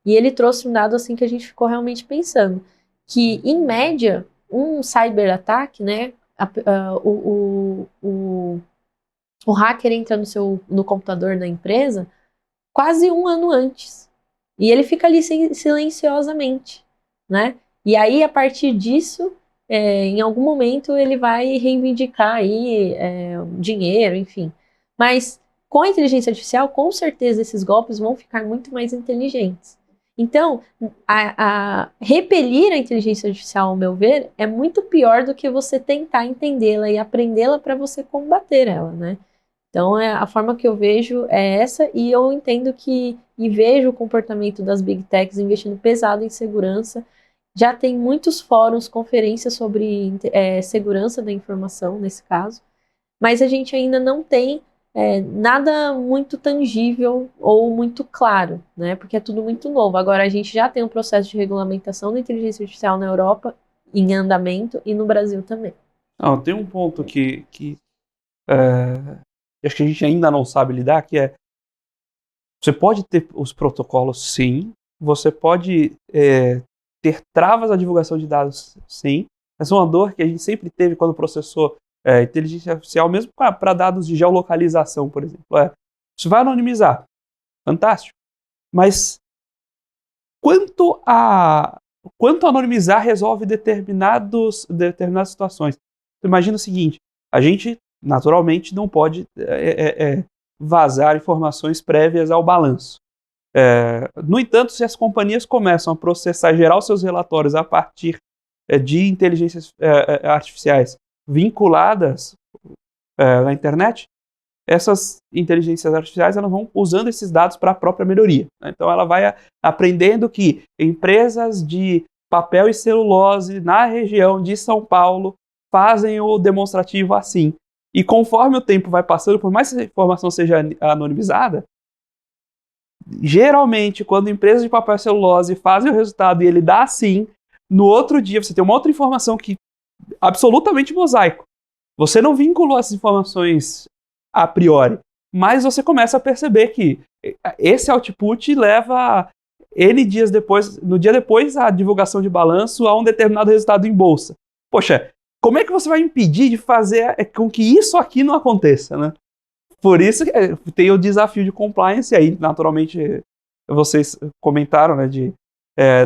E ele trouxe um dado assim que a gente ficou realmente pensando, que em média, um cyberataque, né? O hacker entra no computador da empresa quase um ano antes. E ele fica ali silenciosamente, né? E aí, a partir disso, em algum momento, ele vai reivindicar aí dinheiro, enfim. Mas com a inteligência artificial, com certeza, esses golpes vão ficar muito mais inteligentes. Então, repelir a inteligência artificial, ao meu ver, é muito pior do que você tentar entendê-la e aprendê-la para você combater ela, né? Então, a forma que eu vejo é essa, e eu entendo e vejo o comportamento das Big Techs investindo pesado em segurança. Já tem muitos fóruns, conferências sobre segurança da informação, nesse caso, mas a gente ainda não tem nada muito tangível ou muito claro, né? Porque é tudo muito novo. Agora, a gente já tem um processo de regulamentação da inteligência artificial na Europa em andamento e no Brasil também. Não, tem um ponto que acho que a gente ainda não sabe lidar, que é, você pode ter os protocolos, sim, você pode ter travas à divulgação de dados, sim. Essa é uma dor que a gente sempre teve quando processou inteligência artificial, mesmo para dados de geolocalização, por exemplo. Você vai anonimizar, fantástico, mas quanto anonimizar resolve determinadas situações? Então, imagina o seguinte, a gente naturalmente não pode vazar informações prévias ao balanço. No entanto, se as companhias começam a processar, gerar os seus relatórios a partir de inteligências artificiais vinculadas na internet, essas inteligências artificiais elas vão usando esses dados para a própria melhoria, né? Então ela vai aprendendo que empresas de papel e celulose na região de São Paulo fazem o demonstrativo assim. E conforme o tempo vai passando, por mais que essa informação seja anonimizada, geralmente, quando empresas de papel e celulose fazem o resultado e ele dá assim, no outro dia você tem uma outra informação que absolutamente mosaico. Você não vinculou essas informações a priori, mas você começa a perceber que esse output leva N dias depois, no dia depois, a divulgação de balanço a um determinado resultado em bolsa. Poxa, como é que você vai impedir de fazer com que isso aqui não aconteça, né? Por isso tem o desafio de compliance, aí naturalmente vocês comentaram, né, de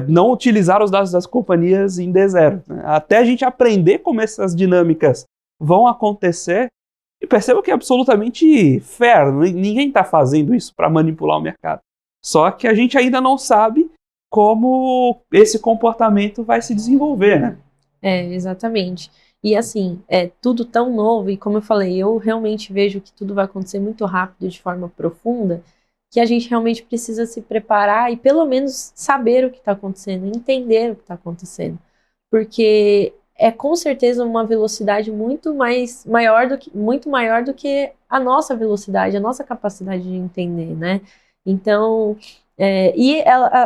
não utilizar os dados das companhias em D0, né? Até a gente aprender como essas dinâmicas vão acontecer, e perceba que é absolutamente fair, ninguém está fazendo isso para manipular o mercado. Só que a gente ainda não sabe como esse comportamento vai se desenvolver, né? Exatamente. E assim, é tudo tão novo, e como eu falei, eu realmente vejo que tudo vai acontecer muito rápido, de forma profunda, que a gente realmente precisa se preparar e pelo menos saber o que está acontecendo, entender o que está acontecendo. Porque é com certeza uma velocidade muito maior do que a nossa velocidade, a nossa capacidade de entender, né? Então,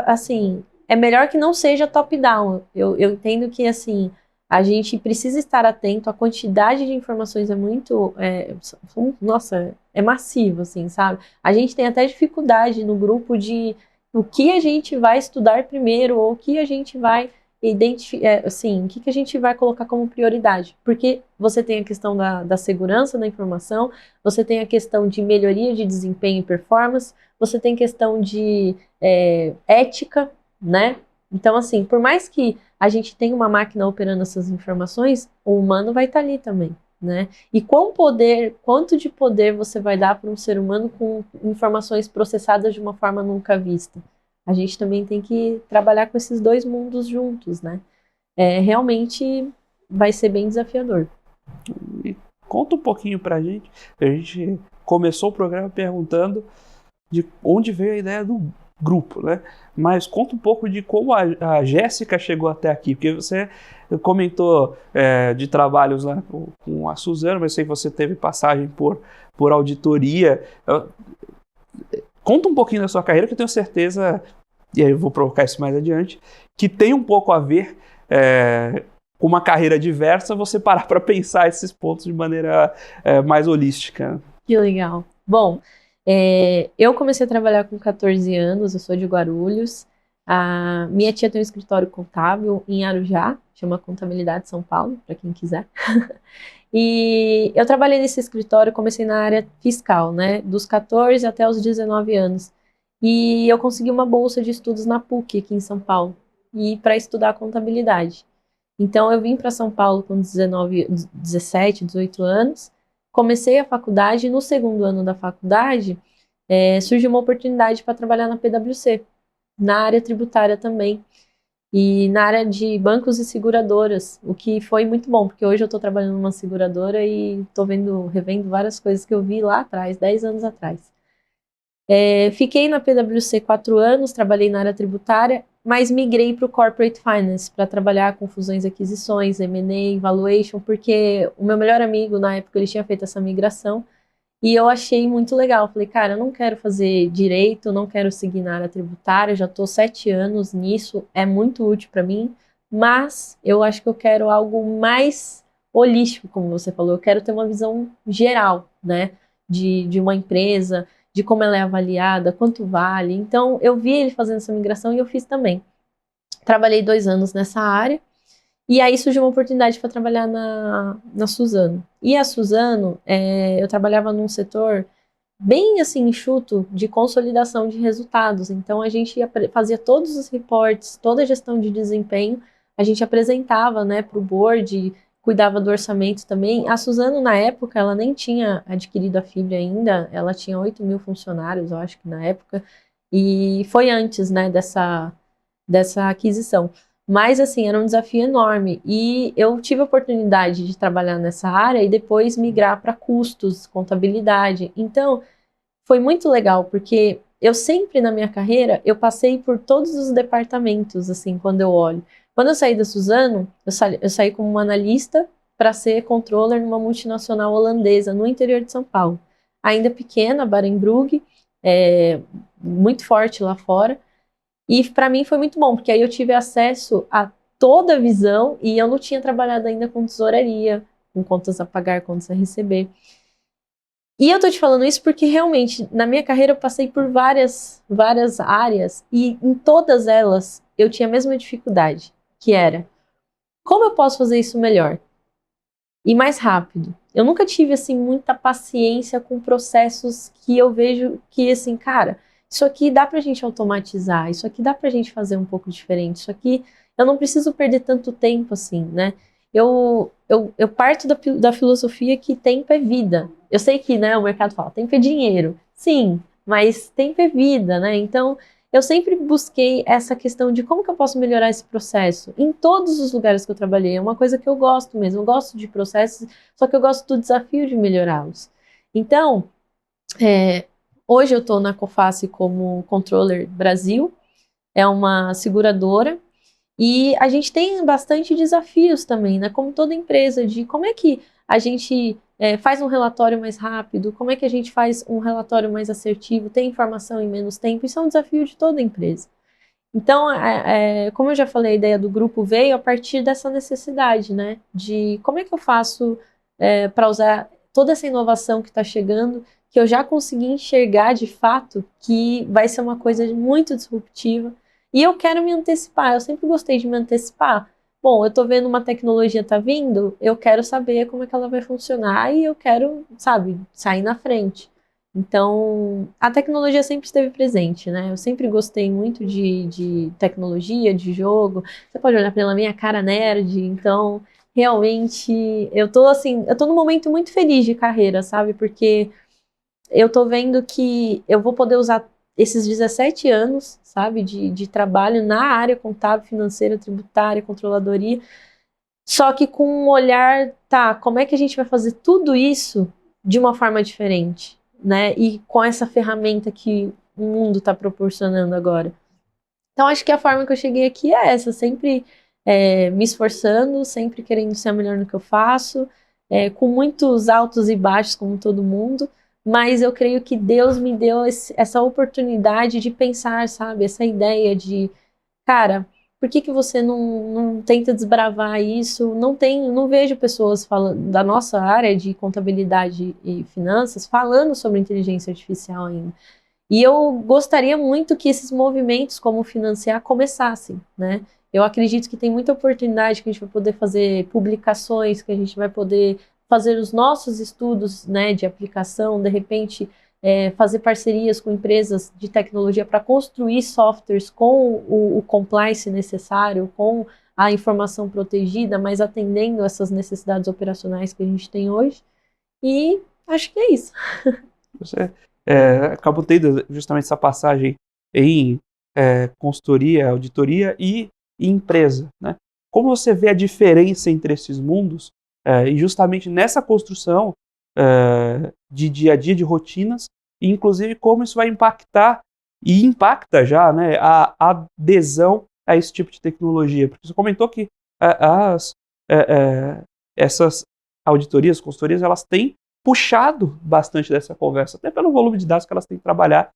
assim, é melhor que não seja top-down. Eu entendo que, assim, a gente precisa estar atento, a quantidade de informações é muito, nossa, é massivo, assim, sabe? A gente tem até dificuldade no grupo de o que a gente vai estudar primeiro, ou o que a gente vai identificar, assim, o que a gente vai colocar como prioridade. Porque você tem a questão da segurança da informação, você tem a questão de melhoria de desempenho e performance, você tem questão de ética, né? Então, assim, por mais que a gente tenha uma máquina operando essas informações, o humano vai estar ali também, né? E quanto de poder você vai dar para um ser humano com informações processadas de uma forma nunca vista? A gente também tem que trabalhar com esses dois mundos juntos, né? Realmente vai ser bem desafiador. E conta um pouquinho pra gente. A gente começou o programa perguntando de onde veio a ideia do grupo, né? Mas conta um pouco de como a Jéssica chegou até aqui, porque você comentou de trabalhos lá com a Suzana, mas sei que você teve passagem por auditoria. Conta um pouquinho da sua carreira, que eu tenho certeza, e aí eu vou provocar isso mais adiante, que tem um pouco a ver com uma carreira diversa, você parar para pensar esses pontos de maneira mais holística. Que legal. Bom, eu comecei a trabalhar com 14 anos, eu sou de Guarulhos. A minha tia tem um escritório contábil em Arujá, chama Contabilidade São Paulo, para quem quiser. E eu trabalhei nesse escritório, comecei na área fiscal, né, dos 14 até os 19 anos. E eu consegui uma bolsa de estudos na PUC, aqui em São Paulo, e para estudar contabilidade. Então eu vim para São Paulo com 17, 18 anos, comecei a faculdade e no segundo ano da faculdade surgiu uma oportunidade para trabalhar na PwC, na área tributária também, e na área de bancos e seguradoras, o que foi muito bom, porque hoje eu estou trabalhando numa seguradora e estou revendo várias coisas que eu vi lá atrás, 10 anos atrás. Fiquei na PwC 4 anos, trabalhei na área tributária, mas migrei para o Corporate Finance, para trabalhar com fusões e aquisições, M&A, Valuation, porque o meu melhor amigo, na época, ele tinha feito essa migração, e eu achei muito legal. Falei, cara, eu não quero fazer direito, não quero seguir na área tributária, já estou 7 anos nisso, é muito útil para mim, mas eu acho que eu quero algo mais holístico, como você falou, eu quero ter uma visão geral, né, de uma empresa, de como ela é avaliada, quanto vale. Então, eu vi ele fazendo essa migração e eu fiz também. Trabalhei 2 anos nessa área, e aí surgiu uma oportunidade para trabalhar na Suzano. E a Suzano, eu trabalhava num setor bem assim enxuto de consolidação de resultados. Então, a gente fazia todos os reportes, toda a gestão de desempenho, a gente apresentava, né, para o board, cuidava do orçamento também. A Suzano, na época, ela nem tinha adquirido a Fibria ainda, ela tinha 8 mil funcionários, eu acho que na época, e foi antes, né, dessa aquisição. Mas, assim, era um desafio enorme, e eu tive a oportunidade de trabalhar nessa área e depois migrar para custos, contabilidade. Então, foi muito legal, porque eu sempre, na minha carreira, eu passei por todos os departamentos, assim, quando eu olho. Quando eu saí da Suzano, eu saí como uma analista para ser controller numa multinacional holandesa no interior de São Paulo. Ainda pequena, Barenbrugge, muito forte lá fora. E para mim foi muito bom, porque aí eu tive acesso a toda a visão e eu não tinha trabalhado ainda com tesouraria, com contas a pagar, contas a receber. E eu tô te falando isso porque realmente, na minha carreira eu passei por várias áreas e em todas elas eu tinha a mesma dificuldade, que era, como eu posso fazer isso melhor? E mais rápido. Eu nunca tive, assim, muita paciência com processos que eu vejo que, assim, cara, isso aqui dá pra gente automatizar, isso aqui dá pra gente fazer um pouco diferente, isso aqui eu não preciso perder tanto tempo assim, né? Eu parto da filosofia que tempo é vida. Eu sei que, né, o mercado fala, tempo é dinheiro. Sim, mas tempo é vida, né? Então, eu sempre busquei essa questão de como que eu posso melhorar esse processo em todos os lugares que eu trabalhei. É uma coisa que eu gosto mesmo, eu gosto de processos, só que eu gosto do desafio de melhorá-los. Então, hoje eu estou na Coface como Controller Brasil, é uma seguradora, e a gente tem bastante desafios também, né? Como toda empresa, de como é que a gente faz um relatório mais rápido, como é que a gente faz um relatório mais assertivo, tem informação em menos tempo, isso é um desafio de toda empresa. Então, como eu já falei, a ideia do grupo veio a partir dessa necessidade, né? De como é que eu faço para usar toda essa inovação que está chegando, que eu já consegui enxergar de fato que vai ser uma coisa muito disruptiva. E eu quero me antecipar, eu sempre gostei de me antecipar. Bom, eu estou vendo uma tecnologia tá vindo, eu quero saber como é que ela vai funcionar e eu quero, sabe, sair na frente. Então, a tecnologia sempre esteve presente, né? Eu sempre gostei muito de tecnologia, de jogo. Você pode olhar pela minha cara nerd, então, realmente, eu tô num momento muito feliz de carreira, sabe? Porque eu tô vendo que eu vou poder usar esses 17 anos, sabe, de trabalho na área contábil, financeira, tributária, controladoria, só que com um olhar, tá, como é que a gente vai fazer tudo isso de uma forma diferente, né? E com essa ferramenta que o mundo está proporcionando agora. Então, acho que a forma que eu cheguei aqui é essa, sempre me esforçando, sempre querendo ser a melhor no que eu faço, com muitos altos e baixos, como todo mundo, mas eu creio que Deus me deu essa oportunidade de pensar, sabe? Essa ideia de, cara, por que você não tenta desbravar isso? Não vejo pessoas falando da nossa área de contabilidade e finanças falando sobre inteligência artificial ainda. E eu gostaria muito que esses movimentos como financiar começassem, né? Eu acredito que tem muita oportunidade que a gente vai poder fazer publicações, que a gente vai poder fazer os nossos estudos, né, de aplicação, de repente fazer parcerias com empresas de tecnologia para construir softwares com o compliance necessário, com a informação protegida, mas atendendo essas necessidades operacionais que a gente tem hoje. E acho que é isso. Você acabou tendo justamente essa passagem em consultoria, auditoria e empresa, né? Como você vê a diferença entre esses mundos e justamente nessa construção de dia a dia, de rotinas, e inclusive como isso vai impactar e impacta já, né, a adesão a esse tipo de tecnologia? Porque você comentou que essas auditorias, consultorias, elas têm puxado bastante dessa conversa, até pelo volume de dados que elas têm que trabalhar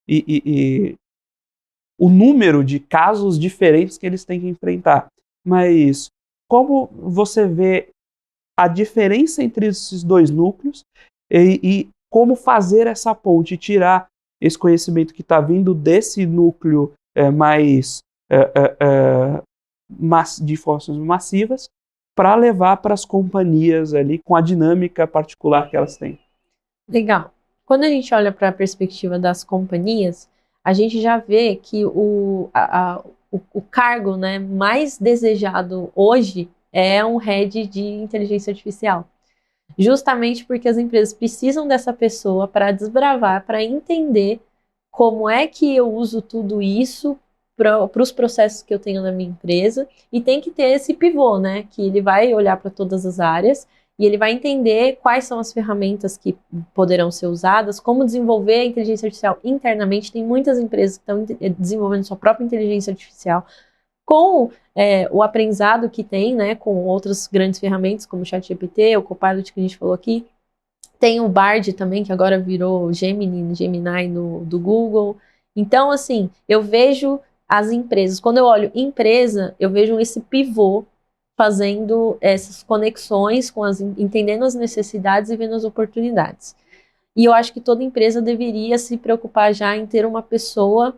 e o número de casos diferentes que eles têm que enfrentar. Mas como você vê a diferença entre esses dois núcleos e como fazer essa ponte, tirar esse conhecimento que está vindo desse núcleo mais de forças massivas para levar para as companhias ali com a dinâmica particular que elas têm? Legal. Quando a gente olha para a perspectiva das companhias, a gente já vê que o cargo, né, mais desejado hoje é um head de inteligência artificial. Justamente porque as empresas precisam dessa pessoa para desbravar, para entender como é que eu uso tudo isso para os processos que eu tenho na minha empresa, e tem que ter esse pivô, né? Que ele vai olhar para todas as áreas e ele vai entender quais são as ferramentas que poderão ser usadas, como desenvolver a inteligência artificial internamente. Tem muitas empresas que estão desenvolvendo sua própria inteligência artificial com o aprendizado que tem, né, com outras grandes ferramentas, como o ChatGPT, o Copilot que a gente falou aqui. Tem o Bard também, que agora virou Gemini do Google. Então, assim, eu vejo as empresas, quando eu olho empresa, eu vejo esse pivô fazendo essas conexões, entendendo as necessidades e vendo as oportunidades. E eu acho que toda empresa deveria se preocupar já em ter uma pessoa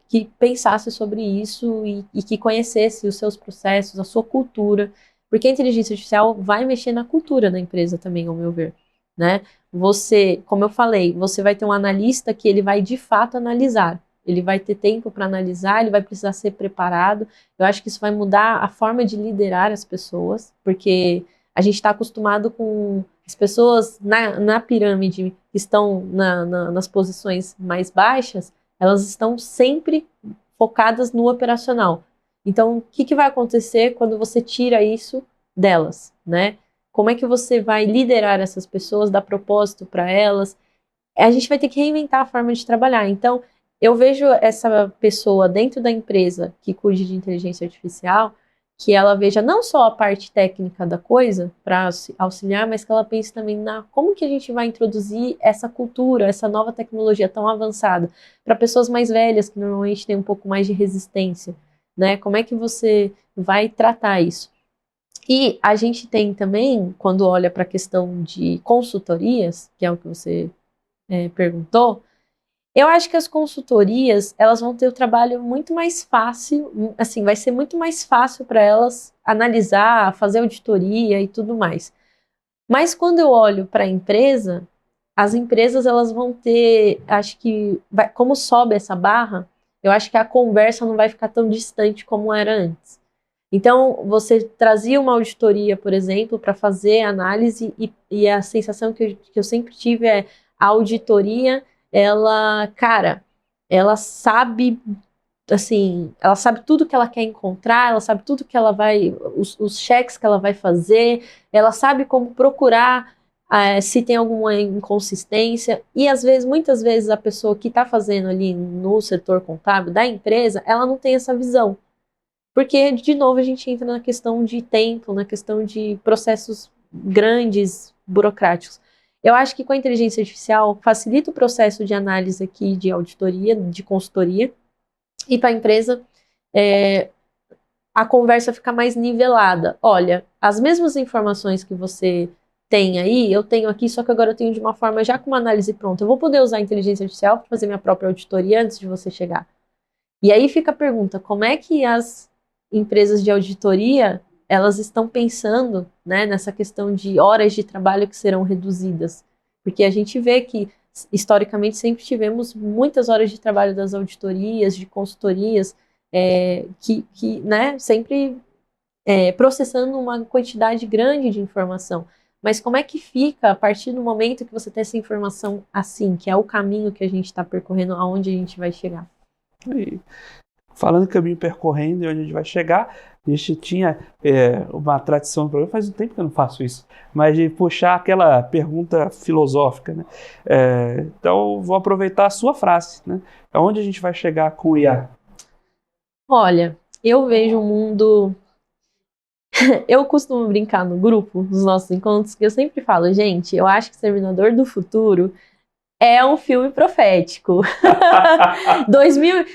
que pensasse sobre isso e que conhecesse os seus processos, a sua cultura, porque a inteligência artificial vai mexer na cultura da empresa também, ao meu ver, né? Você, como eu falei, você vai ter um analista que ele vai de fato analisar, ele vai ter tempo para analisar, ele vai precisar ser preparado. Eu acho que isso vai mudar a forma de liderar as pessoas, porque a gente está acostumado com as pessoas na pirâmide que estão nas posições mais baixas, elas estão sempre focadas no operacional. Então, o que vai acontecer quando você tira isso delas, né? Como é que você vai liderar essas pessoas, dar propósito para elas? A gente vai ter que reinventar a forma de trabalhar. Então, eu vejo essa pessoa dentro da empresa que cuide de inteligência artificial, que ela veja não só a parte técnica da coisa para auxiliar, mas que ela pense também na como que a gente vai introduzir essa cultura, essa nova tecnologia tão avançada para pessoas mais velhas que normalmente têm um pouco mais de resistência, né? Como é que você vai tratar isso? E a gente tem também, quando olha para a questão de consultorias, que é o que você perguntou, eu acho que as consultorias, elas vão ter o trabalho muito mais fácil, assim, vai ser muito mais fácil para elas analisar, fazer auditoria e tudo mais. Mas quando eu olho para a empresa, as empresas elas vão ter, acho que, como sobe essa barra, eu acho que a conversa não vai ficar tão distante como era antes. Então, você trazia uma auditoria, por exemplo, para fazer análise e a sensação que eu sempre tive é a auditoria, ela sabe, assim, ela sabe tudo que ela quer encontrar, ela sabe tudo que ela vai, os cheques que ela vai fazer, ela sabe como procurar se tem alguma inconsistência, e às vezes, muitas vezes, a pessoa que está fazendo ali no setor contábil da empresa, ela não tem essa visão. Porque, de novo, a gente entra na questão de tempo, na questão de processos grandes, burocráticos. Eu acho que com a inteligência artificial facilita o processo de análise aqui, de auditoria, de consultoria, e para a empresa a conversa fica mais nivelada. Olha, as mesmas informações que você tem aí, eu tenho aqui, só que agora eu tenho de uma forma já com uma análise pronta. Eu vou poder usar a inteligência artificial para fazer minha própria auditoria antes de você chegar. E aí fica a pergunta, como é que as empresas de auditoria, elas estão pensando, né, nessa questão de horas de trabalho que serão reduzidas? Porque a gente vê que, historicamente, sempre tivemos muitas horas de trabalho das auditorias, de consultorias, né, sempre processando uma quantidade grande de informação. Mas como é que fica a partir do momento que você tem essa informação assim, que é o caminho que a gente está percorrendo, aonde a gente vai chegar? E falando em caminho percorrendo e onde a gente vai chegar, a gente tinha uma tradição no programa, faz um tempo que eu não faço isso, mas de puxar aquela pergunta filosófica, né? Então, vou aproveitar a sua frase, né? Aonde a gente vai chegar com o IA? Olha, eu vejo um mundo... Eu costumo brincar no grupo, nos nossos encontros, que eu sempre falo, gente, eu acho que Exterminador do Futuro é um filme profético.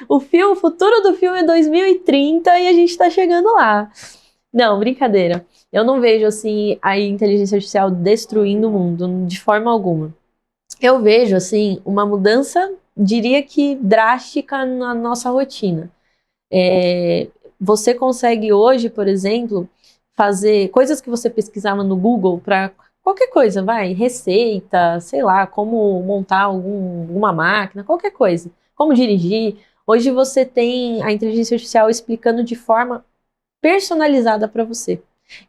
O futuro do filme é 2030 e a gente tá chegando lá. Não, brincadeira. Eu não vejo, assim, a inteligência artificial destruindo o mundo, de forma alguma. Eu vejo, assim, uma mudança, diria que drástica na nossa rotina. Você consegue hoje, por exemplo, fazer coisas que você pesquisava no Google para qualquer coisa, receita, sei lá, como montar alguma máquina, qualquer coisa, como dirigir. Hoje você tem a inteligência artificial explicando de forma personalizada para você.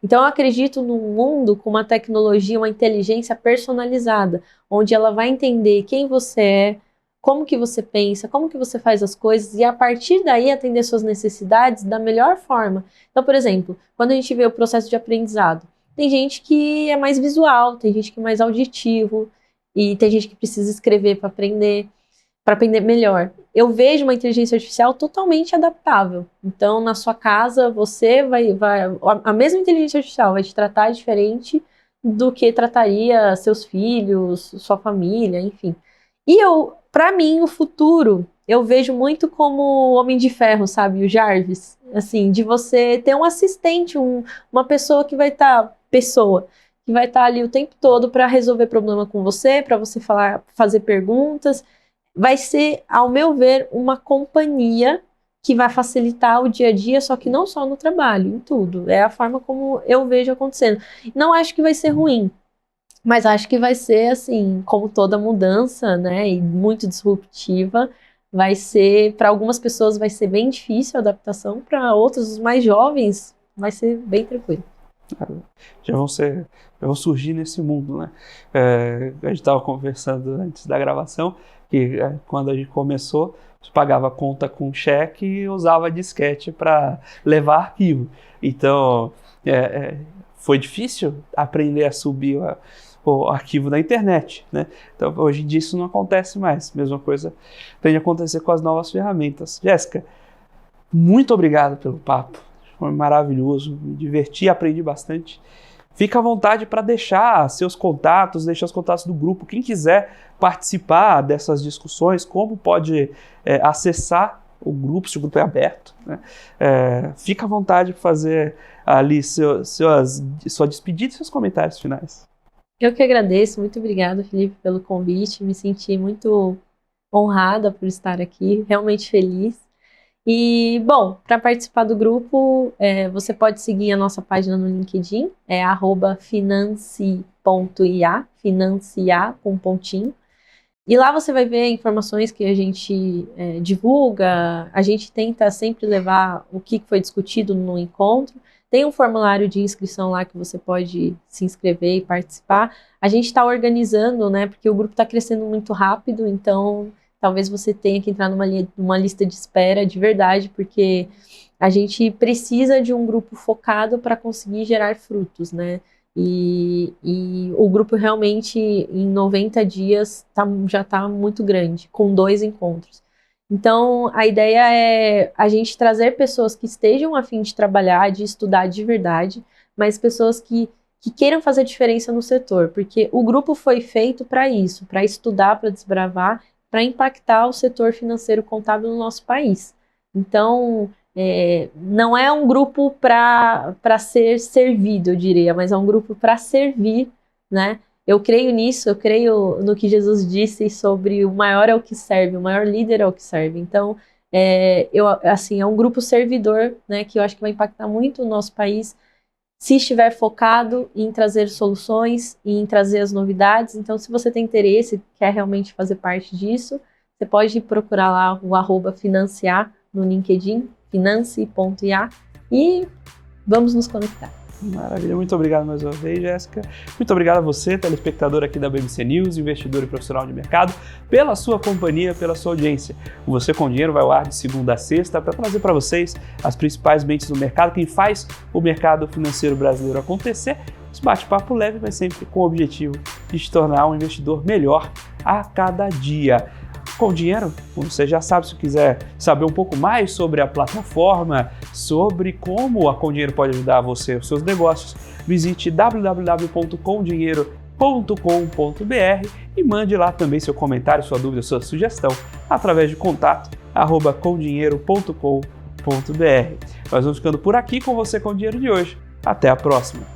Então eu acredito num mundo com uma tecnologia, uma inteligência personalizada, onde ela vai entender quem você é, como que você pensa, como que você faz as coisas e a partir daí atender suas necessidades da melhor forma. Então, por exemplo, quando a gente vê o processo de aprendizado, tem gente que é mais visual, tem gente que é mais auditivo e tem gente que precisa escrever para aprender melhor. Eu vejo uma inteligência artificial totalmente adaptável. Então, na sua casa, você a mesma inteligência artificial vai te tratar diferente do que trataria seus filhos, sua família, enfim. E para mim, o futuro, eu vejo muito como o Homem de Ferro, sabe? O Jarvis. Assim, de você ter um assistente, uma pessoa que vai estar ali o tempo todo para resolver problema com você, para você fazer perguntas. Vai ser, ao meu ver, uma companhia que vai facilitar o dia a dia, só que não só no trabalho, em tudo. É a forma como eu vejo acontecendo. Não acho que vai ser ruim. Mas acho que vai ser, assim, como toda mudança, né, e muito disruptiva, vai ser, para algumas pessoas vai ser bem difícil a adaptação, para outros, os mais jovens, vai ser bem tranquilo. Já vão surgir nesse mundo, né? A gente estava conversando antes da gravação, que quando a gente começou, você pagava a conta com cheque e usava disquete para levar arquivo. Então, foi difícil aprender a subir o arquivo da internet, né? Então, hoje em dia isso não acontece mais. Mesma coisa tende a acontecer com as novas ferramentas. Jéssica, muito obrigado pelo papo. foi maravilhoso, me diverti, aprendi bastante. Fica à vontade para deixar seus contatos, deixar os contatos do grupo. Quem quiser participar dessas discussões, como pode acessar o grupo, se o grupo é aberto, né? Fica à vontade para fazer ali sua despedida e seus comentários finais. Eu que agradeço, muito obrigada, Felipe, pelo convite. Me senti muito honrada por estar aqui, realmente feliz. E, bom, para participar do grupo, você pode seguir a nossa página no LinkedIn, é @finance.ia, financia com pontinho. E lá você vai ver informações que a gente divulga, a gente tenta sempre levar o que foi discutido no encontro. Tem um formulário de inscrição lá que você pode se inscrever e participar. A gente está organizando, né, porque o grupo está crescendo muito rápido, então talvez você tenha que entrar numa lista de espera de verdade, porque a gente precisa de um grupo focado para conseguir gerar frutos, né? E o grupo realmente, em 90 dias, já está muito grande, com 2 encontros. Então, a ideia é a gente trazer pessoas que estejam a fim de trabalhar, de estudar de verdade, mas pessoas que queiram fazer diferença no setor, porque o grupo foi feito para isso, para estudar, para desbravar, para impactar o setor financeiro contábil no nosso país. Então, não é um grupo para ser servido, eu diria, mas é um grupo para servir, né? Eu creio nisso, eu creio no que Jesus disse sobre o maior é o que serve, o maior líder é o que serve. Então, é um grupo servidor, né, que eu acho que vai impactar muito o nosso país, se estiver focado em trazer soluções e em trazer as novidades. Então, se você tem interesse, quer realmente fazer parte disso, você pode procurar lá o @financiar no LinkedIn, finance.ia, e vamos nos conectar. Maravilha, muito obrigado mais uma vez, Jéssica. Muito obrigado a você, telespectador aqui da BBC News, investidor e profissional de mercado, pela sua companhia, pela sua audiência. O Você com Dinheiro vai ao ar de segunda a sexta para trazer para vocês as principais mentes do mercado, quem faz o mercado financeiro brasileiro acontecer. Esse bate-papo leve, mas sempre com o objetivo de te tornar um investidor melhor a cada dia. Com Dinheiro, você já sabe, se quiser saber um pouco mais sobre a plataforma, sobre como a Com Dinheiro pode ajudar você e os seus negócios, visite www.comdinheiro.com.br e mande lá também seu comentário, sua dúvida, sua sugestão através de contato@comdinheiro.com.br. Nós vamos ficando por aqui com Você com Dinheiro de hoje. Até a próxima!